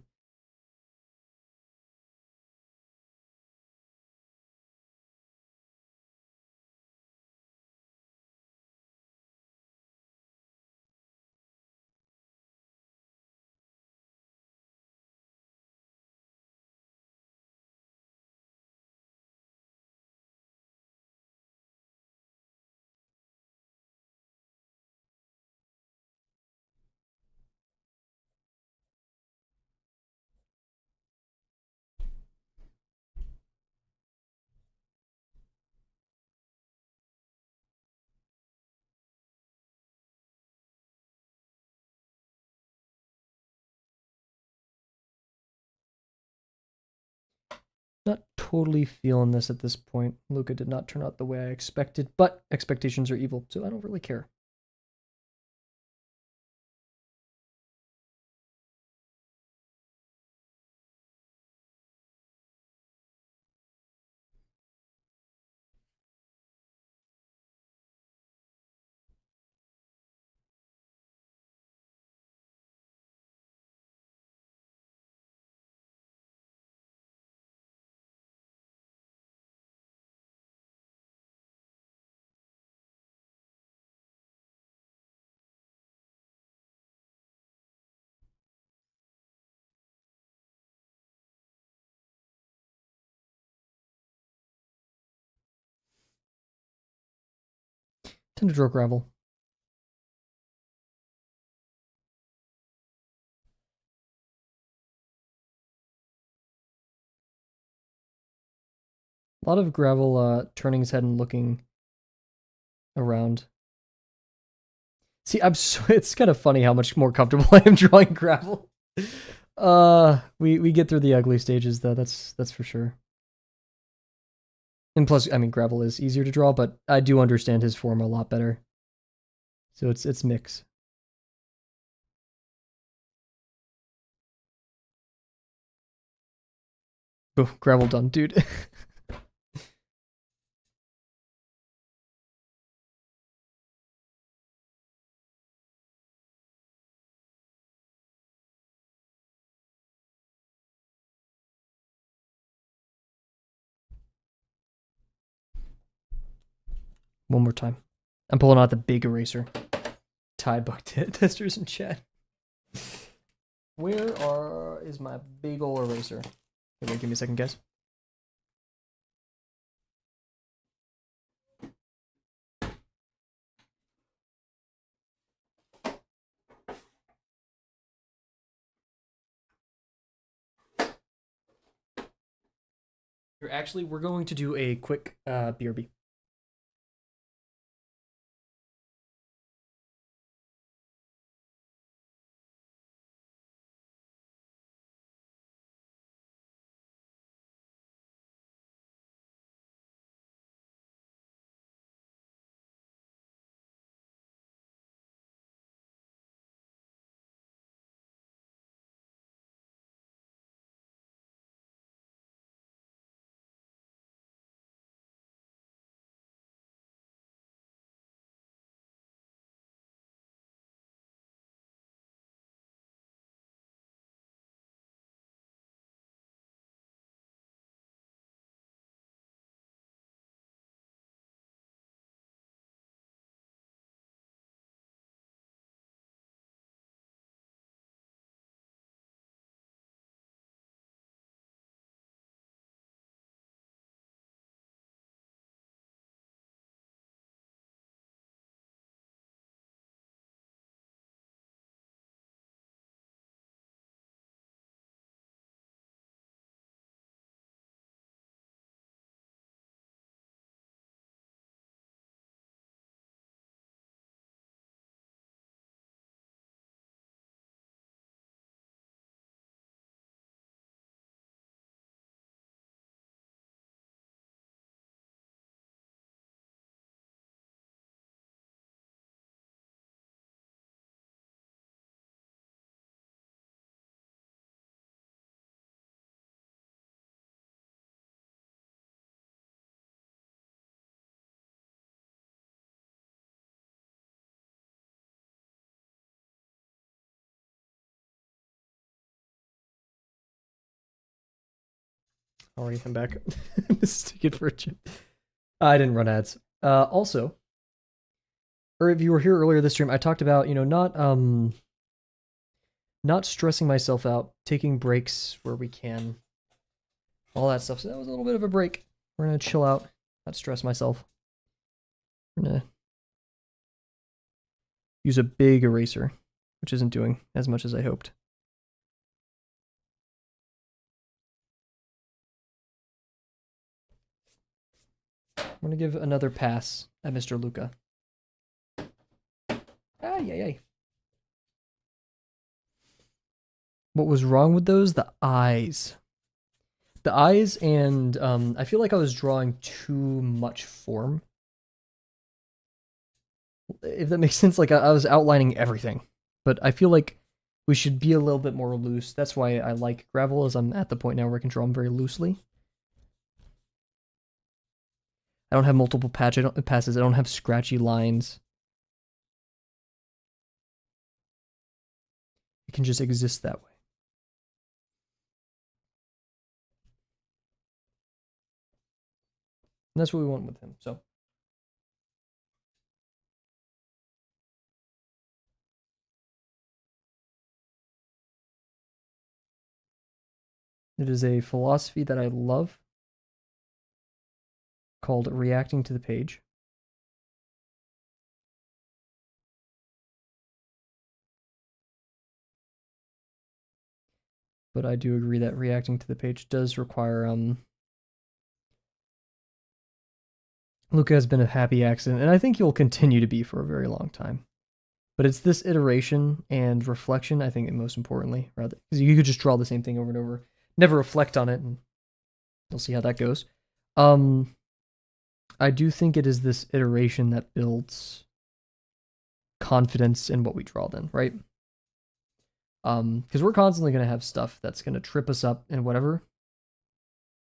Not totally feeling this at this point. Luca did not turn out the way I expected, but expectations are evil, so I don't really care. Time to draw gravel. A lot of gravel turning his head and looking around. See, it's kind of funny how much more comfortable I am drawing gravel. We get through the ugly stages though, that's for sure. And plus, I mean, gravel is easier to draw, but I do understand his form a lot better. So it's mix. Oh, gravel done, dude. One more time. I'm pulling out the big eraser. Ty bucked testers in chat. Where is my big ol' eraser? Okay, wait, give me a second, guys. We're going to do a quick BRB. Already, I'm back. Mistaken for a chip. I didn't run ads. Also, or if you were here earlier this stream, I talked about, not stressing myself out, taking breaks where we can, all that stuff. So that was a little bit of a break. We're gonna chill out, not stress myself. We're gonna use a big eraser, which isn't doing as much as I hoped. I'm gonna give another pass at Mr. Luca. Ay. What was wrong with those? The eyes. The eyes and I feel like I was drawing too much form. If that makes sense, like I was outlining everything. But I feel like we should be a little bit more loose. That's why I like gravel, as I'm at the point now where I can draw them very loosely. I don't have multiple passes. I don't have scratchy lines. It can just exist that way. And that's what we want with him. So it is a philosophy that I love called reacting to the page. But I do agree that reacting to the page does require Luca has been a happy accident, and I think he'll continue to be for a very long time. But it's this iteration and reflection, I think, most importantly, rather, because you could just draw the same thing over and over, never reflect on it, and you'll see how that goes. I do think it is this iteration that builds confidence in what we draw then, right? Because we're constantly going to have stuff that's going to trip us up and whatever.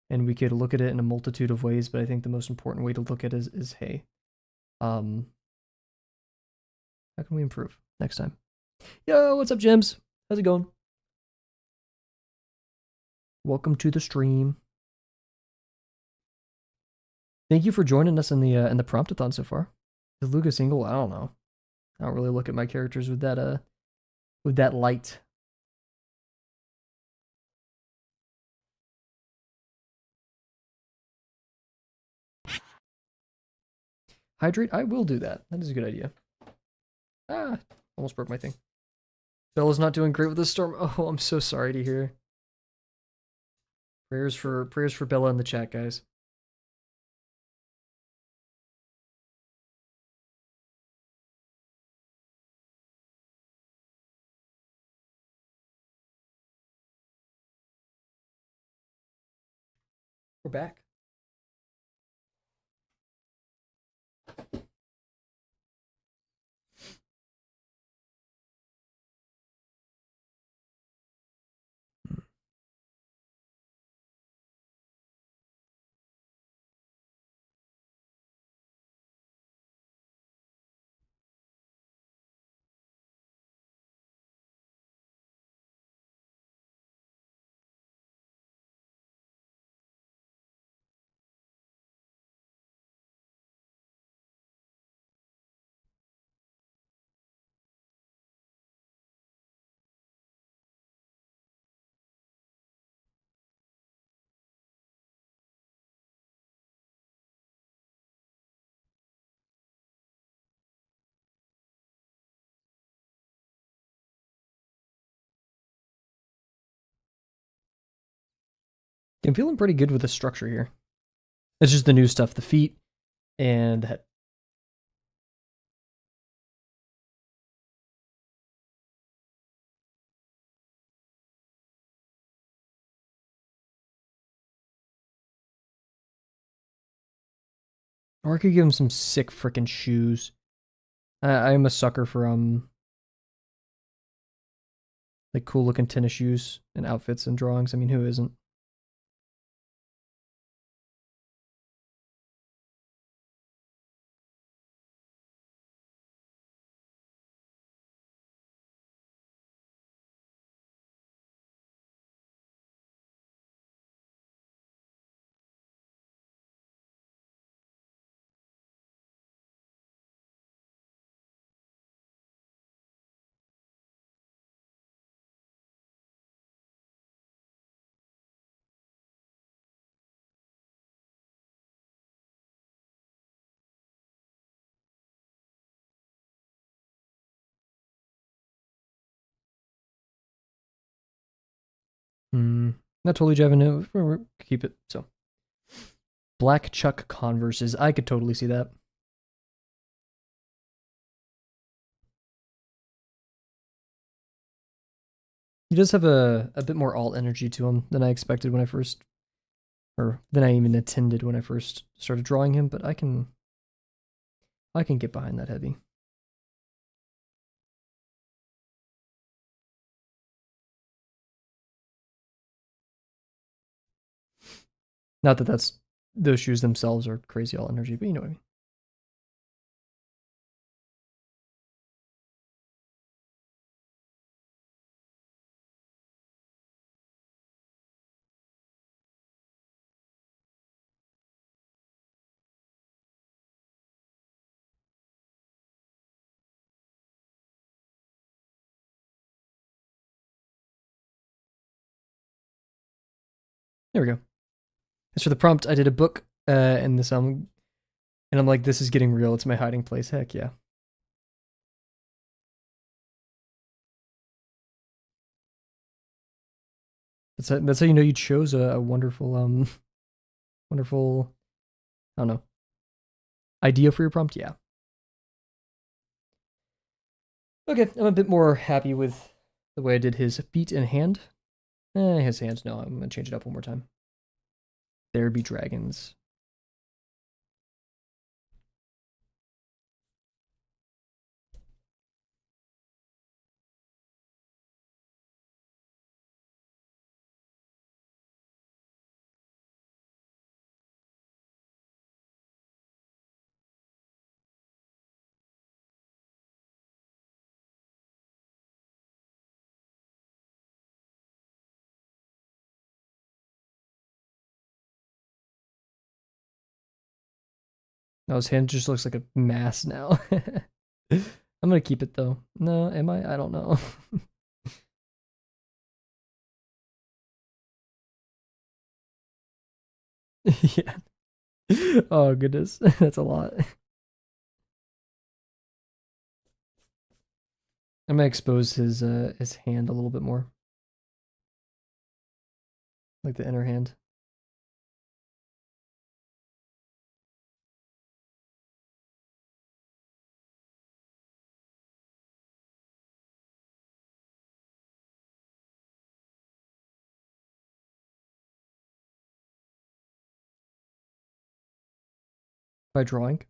And we could look at it in a multitude of ways, but I think the most important way to look at it is hey, how can we improve next time? Yo, what's up, Jims? How's it going? Welcome to the stream. Thank you for joining us in the Promptathon so far. Is Luca single? I don't know. I don't really look at my characters with that light. Hydrate? I will do that. That is a good idea. Ah, almost broke my thing. Bella's not doing great with this storm. Oh, I'm so sorry to hear. Prayers for Bella in the chat, guys. We're back. I'm feeling pretty good with the structure here. It's just the new stuff, the feet and the head. Or I could give him some sick freaking shoes. I am a sucker for like cool looking tennis shoes and outfits and drawings. I mean, who isn't? Not totally driving it. Keep it. So, black Chuck Converses. I could totally see that. He does have a bit more alt energy to him than I expected when I first or than I even intended when I first started drawing him, but I can get behind that heavy. Not that those shoes themselves are crazy all energy, but you know what I mean. There we go. As for the prompt, I did a book, and I'm like, this is getting real. It's my hiding place. Heck yeah. That's how you know you chose a wonderful wonderful, I don't know, idea for your prompt. Yeah. Okay, I'm a bit more happy with the way I did his feet and hand. His hands. No, I'm gonna change it up one more time. There be dragons. Now his hand just looks like a mass now. I'm gonna keep it though. No, am I? I don't know. Yeah. Oh goodness, that's a lot. I'm gonna expose his hand a little bit more, like the inner hand. By drawing.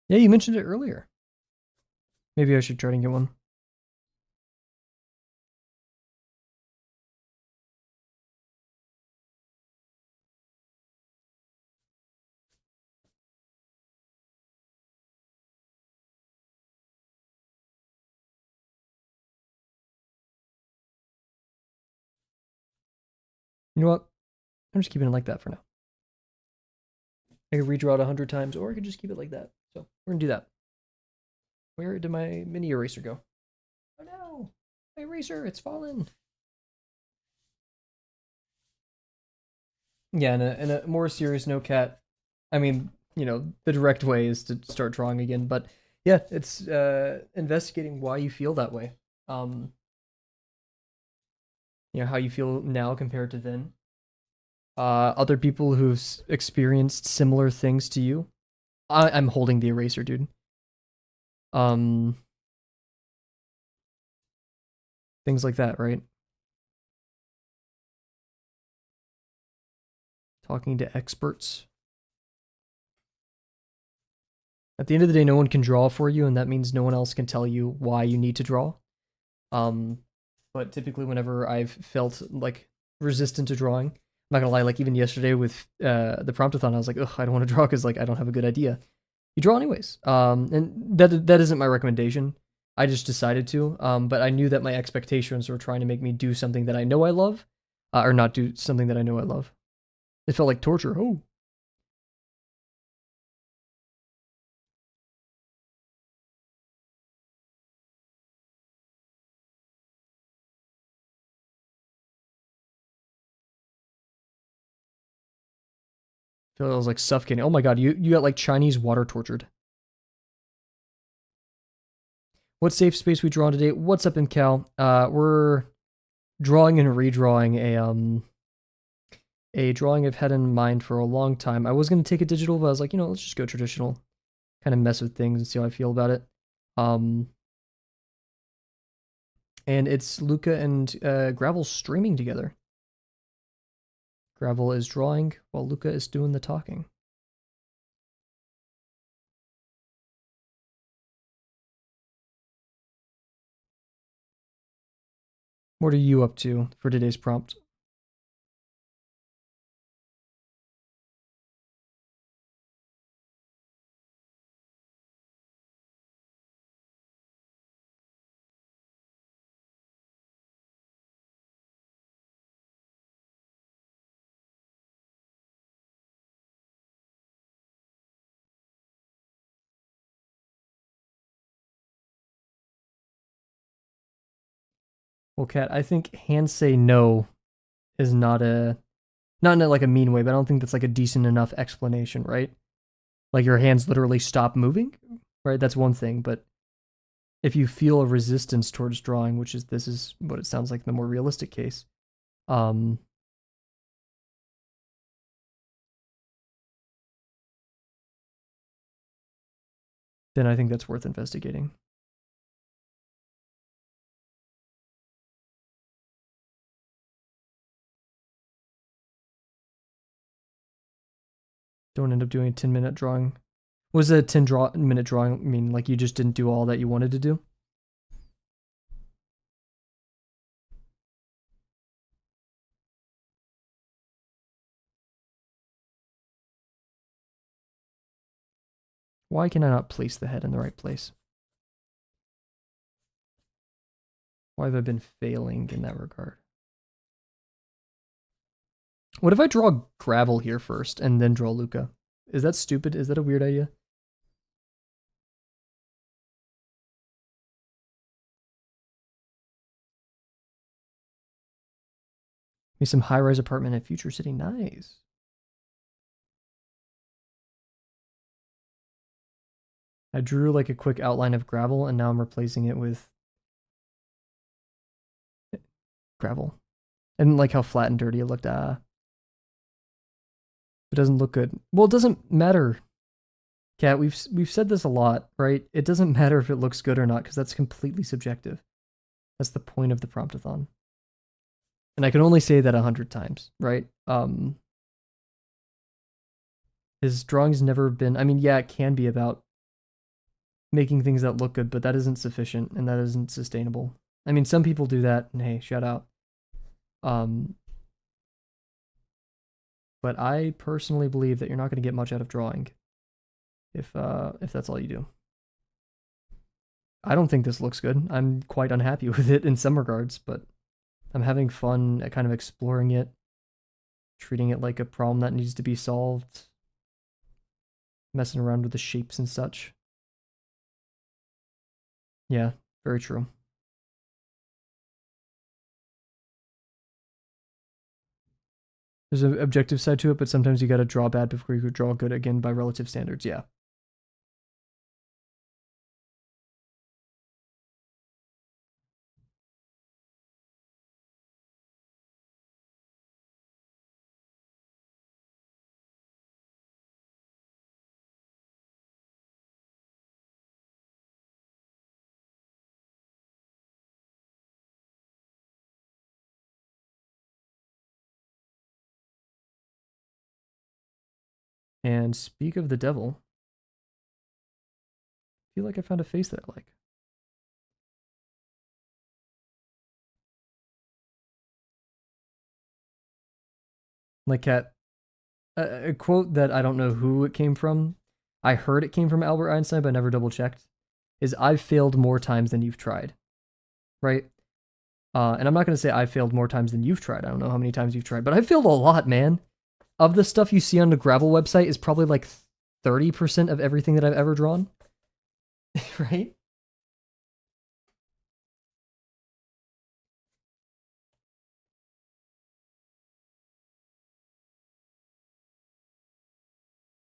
Yeah, you mentioned it earlier. Maybe I should try to get one. You know what? I'm just keeping it like that for now. I could redraw it 100 times, or I could just keep it like that. So we're gonna do that. Where did my mini eraser go? Oh no, my eraser, it's fallen. Yeah, and a more serious note, Cat. I mean, the direct way is to start drawing again, but yeah, it's investigating why you feel that way. Um, how you feel now compared to then. Other people who've experienced similar things to you. I'm holding the eraser, dude. Um, Things like that, right? Talking to experts. At the end of the day, no one can draw for you, and that means no one else can tell you why you need to draw. Um, but typically, whenever I've felt like resistant to drawing, I'm not gonna lie, like even yesterday with the Promptathon, I was like, ugh, I don't want to draw because like I don't have a good idea. You draw anyways. And that isn't my recommendation. I just decided to. But I knew that my expectations were trying to make me do something that I know I love, or not do something that I know I love. It felt like torture. Oh, Feels like suffocating. Oh my god, you got like Chinese water tortured. What safe space we drawn today? What's up, MCal? We're drawing and redrawing a drawing I've had in mind for a long time. I was gonna take it digital, but I was like, let's just go traditional. Kind of mess with things and see how I feel about it. Um, and it's Luca and Gravel streaming together. Gravel is drawing while Luca is doing the talking. What are you up to for today's prompt? Well, Kat, I think hands say no is not in like a mean way, but I don't think that's like a decent enough explanation, right? Like your hands literally stop moving, right? That's one thing, but if you feel a resistance towards drawing, which is this is what it sounds like in the more realistic case, um, then I think that's worth investigating. Don't end up doing a 10-minute drawing. What does a 10-minute drawing mean? Like you just didn't do all that you wanted to do? Why can I not place the head in the right place? Why have I been failing in that regard? What if I draw Gravel here first and then draw Luca? Is that stupid? Is that a weird idea? Maybe some high-rise apartment in Future City. Nice. I drew like a quick outline of Gravel and now I'm replacing it with Gravel. And like how flat and dirty it looked. It doesn't look good. Well, it doesn't matter, Kat. We've said this a lot, right? It doesn't matter if it looks good or not because that's completely subjective. That's the point of the Promptathon. And I can only say that 100 times, right? His drawing's never been. I mean, yeah, it can be about making things that look good, but that isn't sufficient and that isn't sustainable. I mean, some people do that, and hey, shout out. Um, but I personally believe that you're not going to get much out of drawing if that's all you do. I don't think this looks good. I'm quite unhappy with it in some regards, but I'm having fun at kind of exploring it, treating it like a problem that needs to be solved, messing around with the shapes and such. Yeah, very true. There's an objective side to it, but sometimes you got to draw bad before you could draw good again by relative standards. Yeah. And speak of the devil, I feel like I found a face that I like. Like Cat, a quote that I don't know who it came from. I heard it came from Albert Einstein, but I never double checked. Is I've failed more times than you've tried, right? And I'm not gonna say I've failed more times than you've tried. I don't know how many times you've tried, but I've failed a lot, man. Of the stuff you see on the Gravel website is probably like 30% of everything that I've ever drawn, right?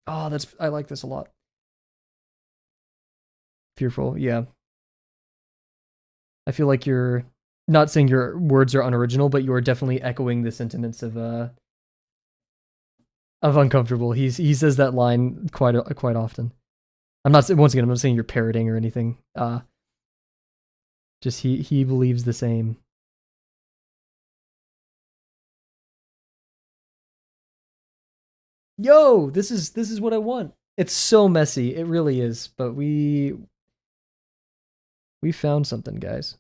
Oh, I like this a lot. Fearful, yeah. I feel like you're not saying your words are unoriginal, but you are definitely echoing the sentiments of uncomfortable. He says that line quite often. I'm not once again. I'm not saying you're parroting or anything. Just he believes the same. Yo, this is what I want. It's so messy. It really is. But we found something, guys.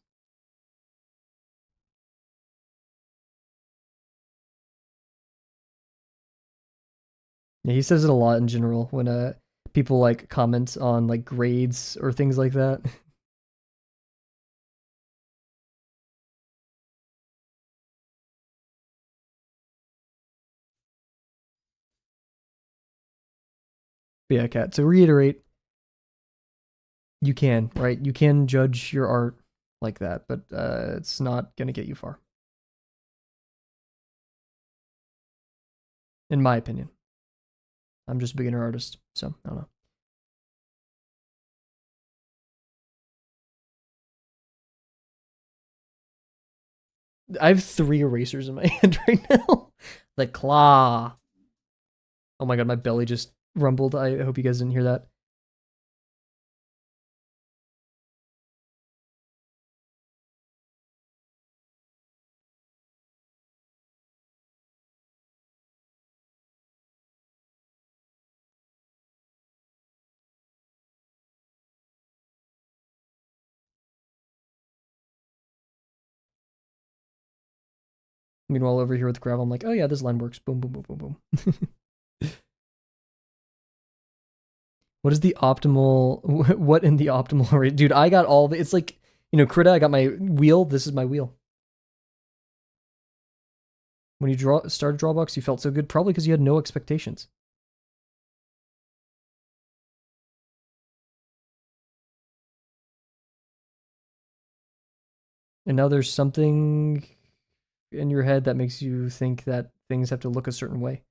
Yeah, he says it a lot in general when people like comment on like grades or things like that. But yeah, Kat. To reiterate, you can, right? You can judge your art like that, but it's not gonna get you far, in my opinion. I'm just a beginner artist, so I don't know. I have 3 erasers in my hand right now. Like claw. Oh my god, my belly just rumbled. I hope you guys didn't hear that. Meanwhile, over here with gravel, I'm like, oh yeah, this line works. Boom, boom, boom, boom, boom. What is the optimal? What in the optimal rate, dude? I got all of it. It's like Krita. I got my wheel. This is my wheel. When you started Drawbox, you felt so good, probably because you had no expectations. And now there's something in your head that makes you think that things have to look a certain way.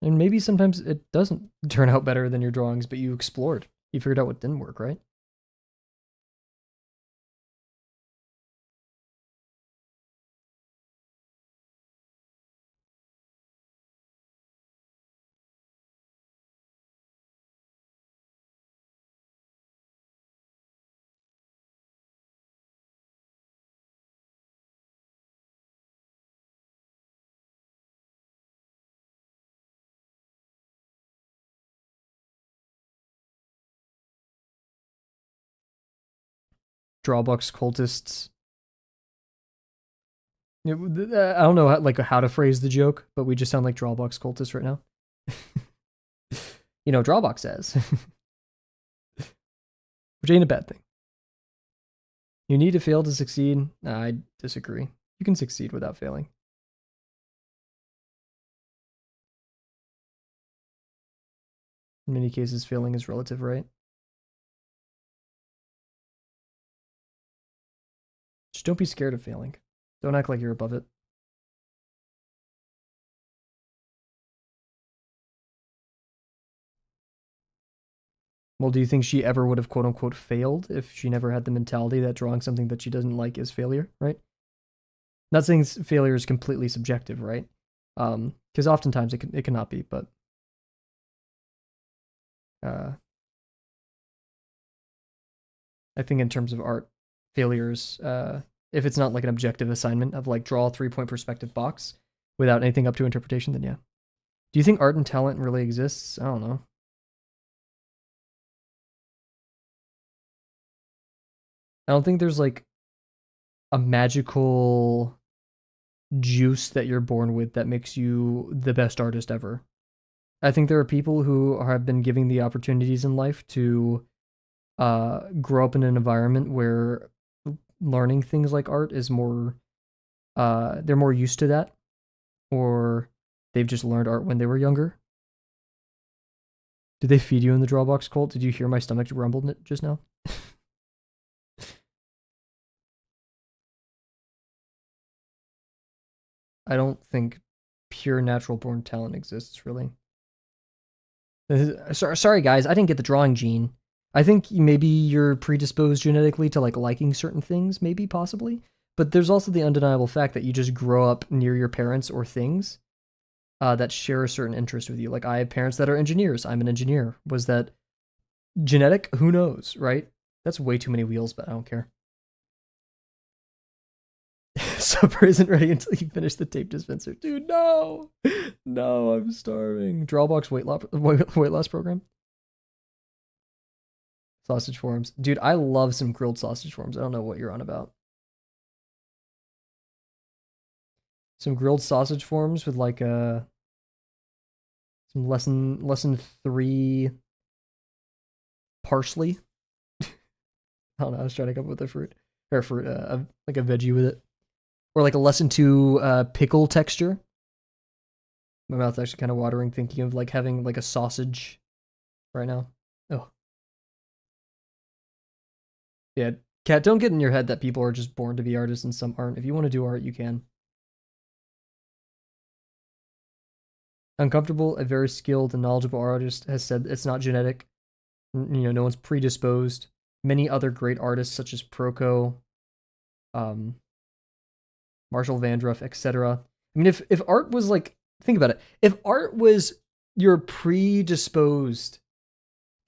And maybe sometimes it doesn't turn out better than your drawings, but you explored. You figured out what didn't work, right? Drawbox cultists. I don't know how to phrase the joke, but we just sound like Drawbox cultists right now. Drawbox says, which ain't a bad thing. You need to fail to succeed. I disagree. You can succeed without failing. In many cases, failing is relative, right? Just don't be scared of failing. Don't act like you're above it. Well, do you think she ever would have quote unquote failed if she never had the mentality that drawing something that she doesn't like is failure, right? Not saying failure is completely subjective, right? Because oftentimes it cannot be, but uh, I think in terms of art, failures, if it's not like an objective assignment of like draw a 3-point perspective box without anything up to interpretation, then yeah. Do you think art and talent really exists? I don't know. I don't think there's like a magical juice that you're born with that makes you the best artist ever. I think there are people who have been given the opportunities in life to grow up in an environment where learning things like art is more they're more used to that, or they've just learned art when they were younger. Did they feed you in the Drawabox cult? Did you hear my stomach rumble just now? I don't think pure natural born talent exists, really. Sorry, guys, I didn't get the drawing gene. I think maybe you're predisposed genetically to like liking certain things, maybe, possibly. But there's also the undeniable fact that you just grow up near your parents or things that share a certain interest with you. Like I have parents that are engineers. I'm an engineer. Was that genetic? Who knows, right? That's way too many wheels, but I don't care. Supper isn't ready until you finish the tape dispenser. Dude, no. No, I'm starving. Drawabox weight loss program. Sausage forms. Dude, I love some grilled sausage forms. I don't know what you're on about. Some grilled sausage forms with like some lesson 3 parsley. I don't know, I was trying to come up with a fruit. Or fruit, like a veggie with it. Or like a lesson 2 pickle texture. My mouth's actually kind of watering thinking of like having like a sausage right now. Oh. Yeah, Kat, don't get in your head that people are just born to be artists and some aren't. If you want to do art, you can. Uncomfortable, a very skilled and knowledgeable artist has said it's not genetic. No one's predisposed. Many other great artists such as Proco, Marshall Vandruff, etc. I mean, if art was like, think about it. If art was you're predisposed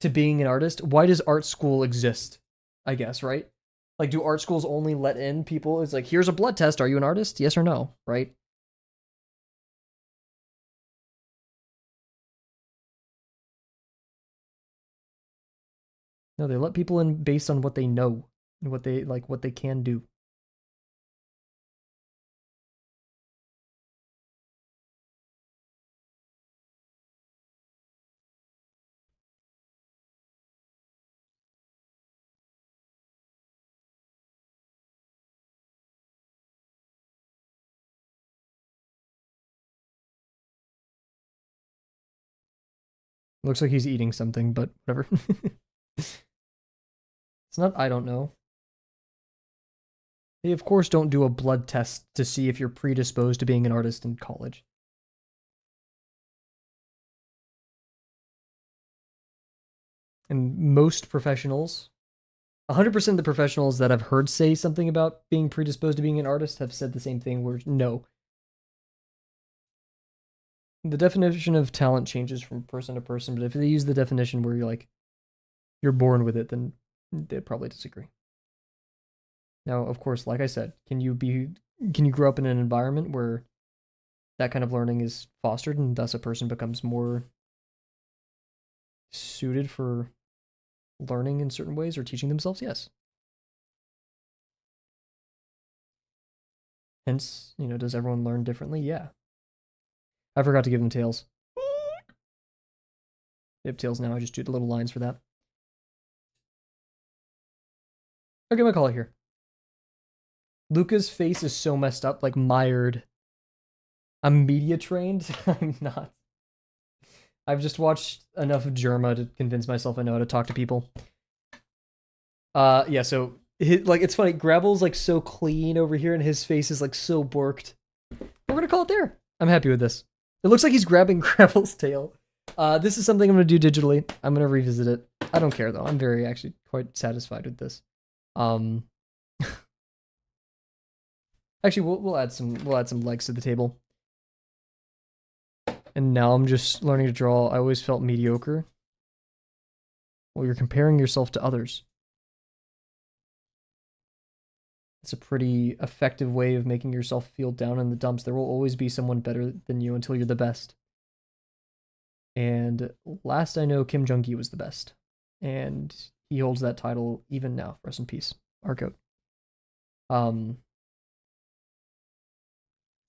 to being an artist, why does art school exist? I guess, right? Like, do art schools only let in people? It's like, here's a blood test. Are you an artist? Yes or no, right? No, they let people in based on what they know and what they can do. Looks like he's eating something, but whatever. It's not, I don't know. They, of course, don't do a blood test to see if you're predisposed to being an artist in college. And most professionals, 100% of the professionals that I've heard say something about being predisposed to being an artist have said the same thing where no. The definition of talent changes from person to person, but if they use the definition where you're born with it, then they'd probably disagree. Now, of course, like I said, can you grow up in an environment where that kind of learning is fostered and thus a person becomes more suited for learning in certain ways or teaching themselves? Yes. Hence, does everyone learn differently? Yeah. I forgot to give them tails. They have tails now. I just do the little lines for that. Okay, my caller here. Luca's face is so messed up, like mired. I'm media trained. I'm not. I've just watched enough of Germa to convince myself I know how to talk to people. Yeah, so it's funny. Gravel's like so clean over here, and his face is like so borked. We're gonna call it there. I'm happy with this. It looks like he's grabbing Gravel's tail. This is something I'm gonna do digitally. I'm gonna revisit it. I don't care though. I'm very actually quite satisfied with this. Actually, we'll add some legs to the table. And now I'm just learning to draw. I always felt mediocre. Well, you're comparing yourself to others. It's a pretty effective way of making yourself feel down in the dumps. There will always be someone better than you until you're the best. And last I know, Kim Jong-gi was the best. And he holds that title even now. Rest in peace, our goat.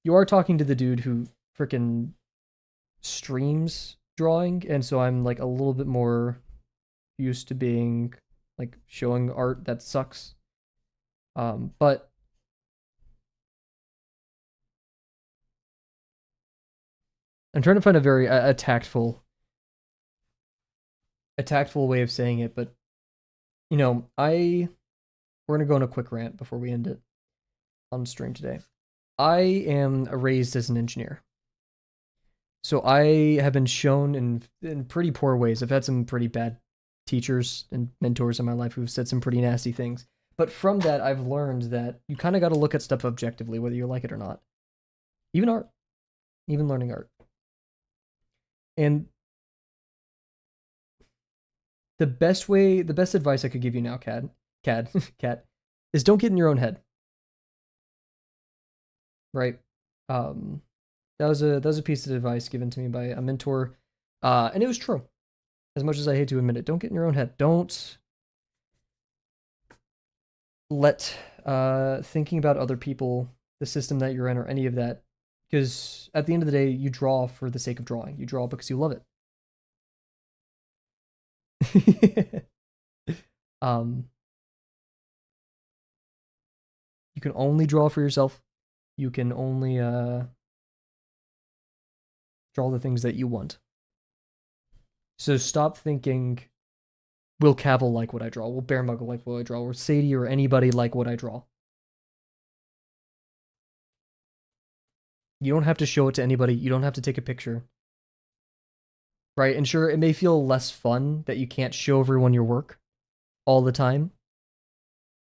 You are talking to the dude who freaking streams drawing, and so I'm like a little bit more used to being like showing art that sucks. But I'm trying to find a very tactful a tactful way of saying it, but you know, we're gonna go on a quick rant before we end it on stream today. I am raised as an engineer. So I have been shown in pretty poor ways. I've had some pretty bad teachers and mentors in my life who've said some pretty nasty things. But from that, I've learned that you kind of got to look at stuff objectively, whether you like it or not. Even art, even learning art. And the best advice I could give you now, Cat, is don't get in your own head. Right? That was a piece of advice given to me by a mentor, and it was true. As much as I hate to admit it, don't get in your own head. Don't let thinking about other people, the system that you're in, or any of that, because at the end of the day, you draw for the sake of drawing. You draw because you love it. You can only draw for yourself. You can only draw the things that you want. So stop thinking, will Kavel like what I draw? Will Bearmuggle like what I draw? Or Sadie or anybody like what I draw? You don't have to show it to anybody. You don't have to take a picture. Right? And sure, it may feel less fun that you can't show everyone your work all the time.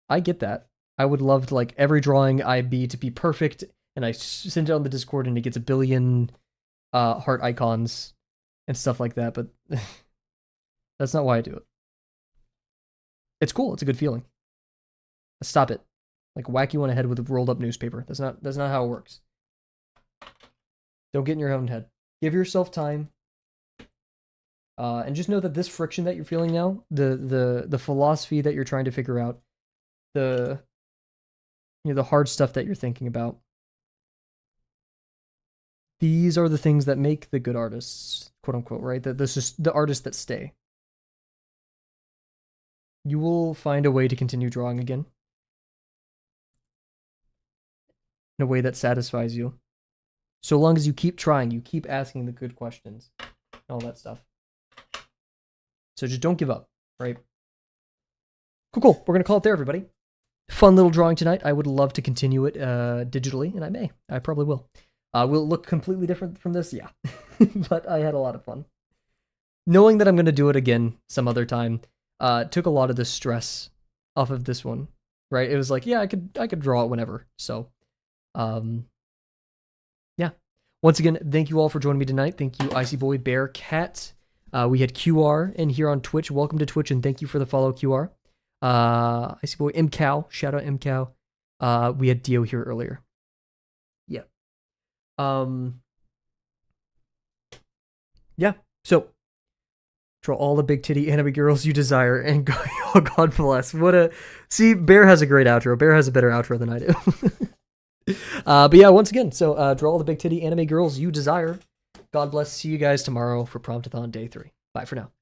I get that. I would love to, like, every drawing I be to be perfect, and I send it on the Discord and it gets a billion heart icons and stuff like that, but that's not why I do it. It's cool. It's a good feeling. Stop it. Like, whack you on the head with a rolled up newspaper. That's not how it works. Don't get in your own head. Give yourself time. And just know that this friction that you're feeling now, the philosophy that you're trying to figure out, the hard stuff that you're thinking about, these are the things that make the good artists, quote unquote, right? This is the artists that stay. You will find a way to continue drawing again in a way that satisfies you. So long as you keep trying, you keep asking the good questions, all that stuff. So just don't give up, right? Cool. We're going to call it there, everybody. Fun little drawing tonight. I would love to continue it digitally, and I may. I probably will. Will it look completely different from this? Yeah. But I had a lot of fun. Knowing that I'm going to do it again some other time took a lot of the stress off of this one, right? It was like, yeah, I could draw it whenever. So, yeah. Once again, thank you all for joining me tonight. Thank you, Icy Boy, Bear, Cat. We had QR in here on Twitch. Welcome to Twitch, and thank you for the follow, QR. Icy Boy, MCow. Shout out MCow. We had Dio here earlier. Yeah. Yeah. So, draw all the big titty anime girls you desire, and God bless. See, Bear has a great outro. Bear has a better outro than I do. But yeah, once again, so draw all the big titty anime girls you desire. God bless. See you guys tomorrow for Promptathon Day 3. Bye for now.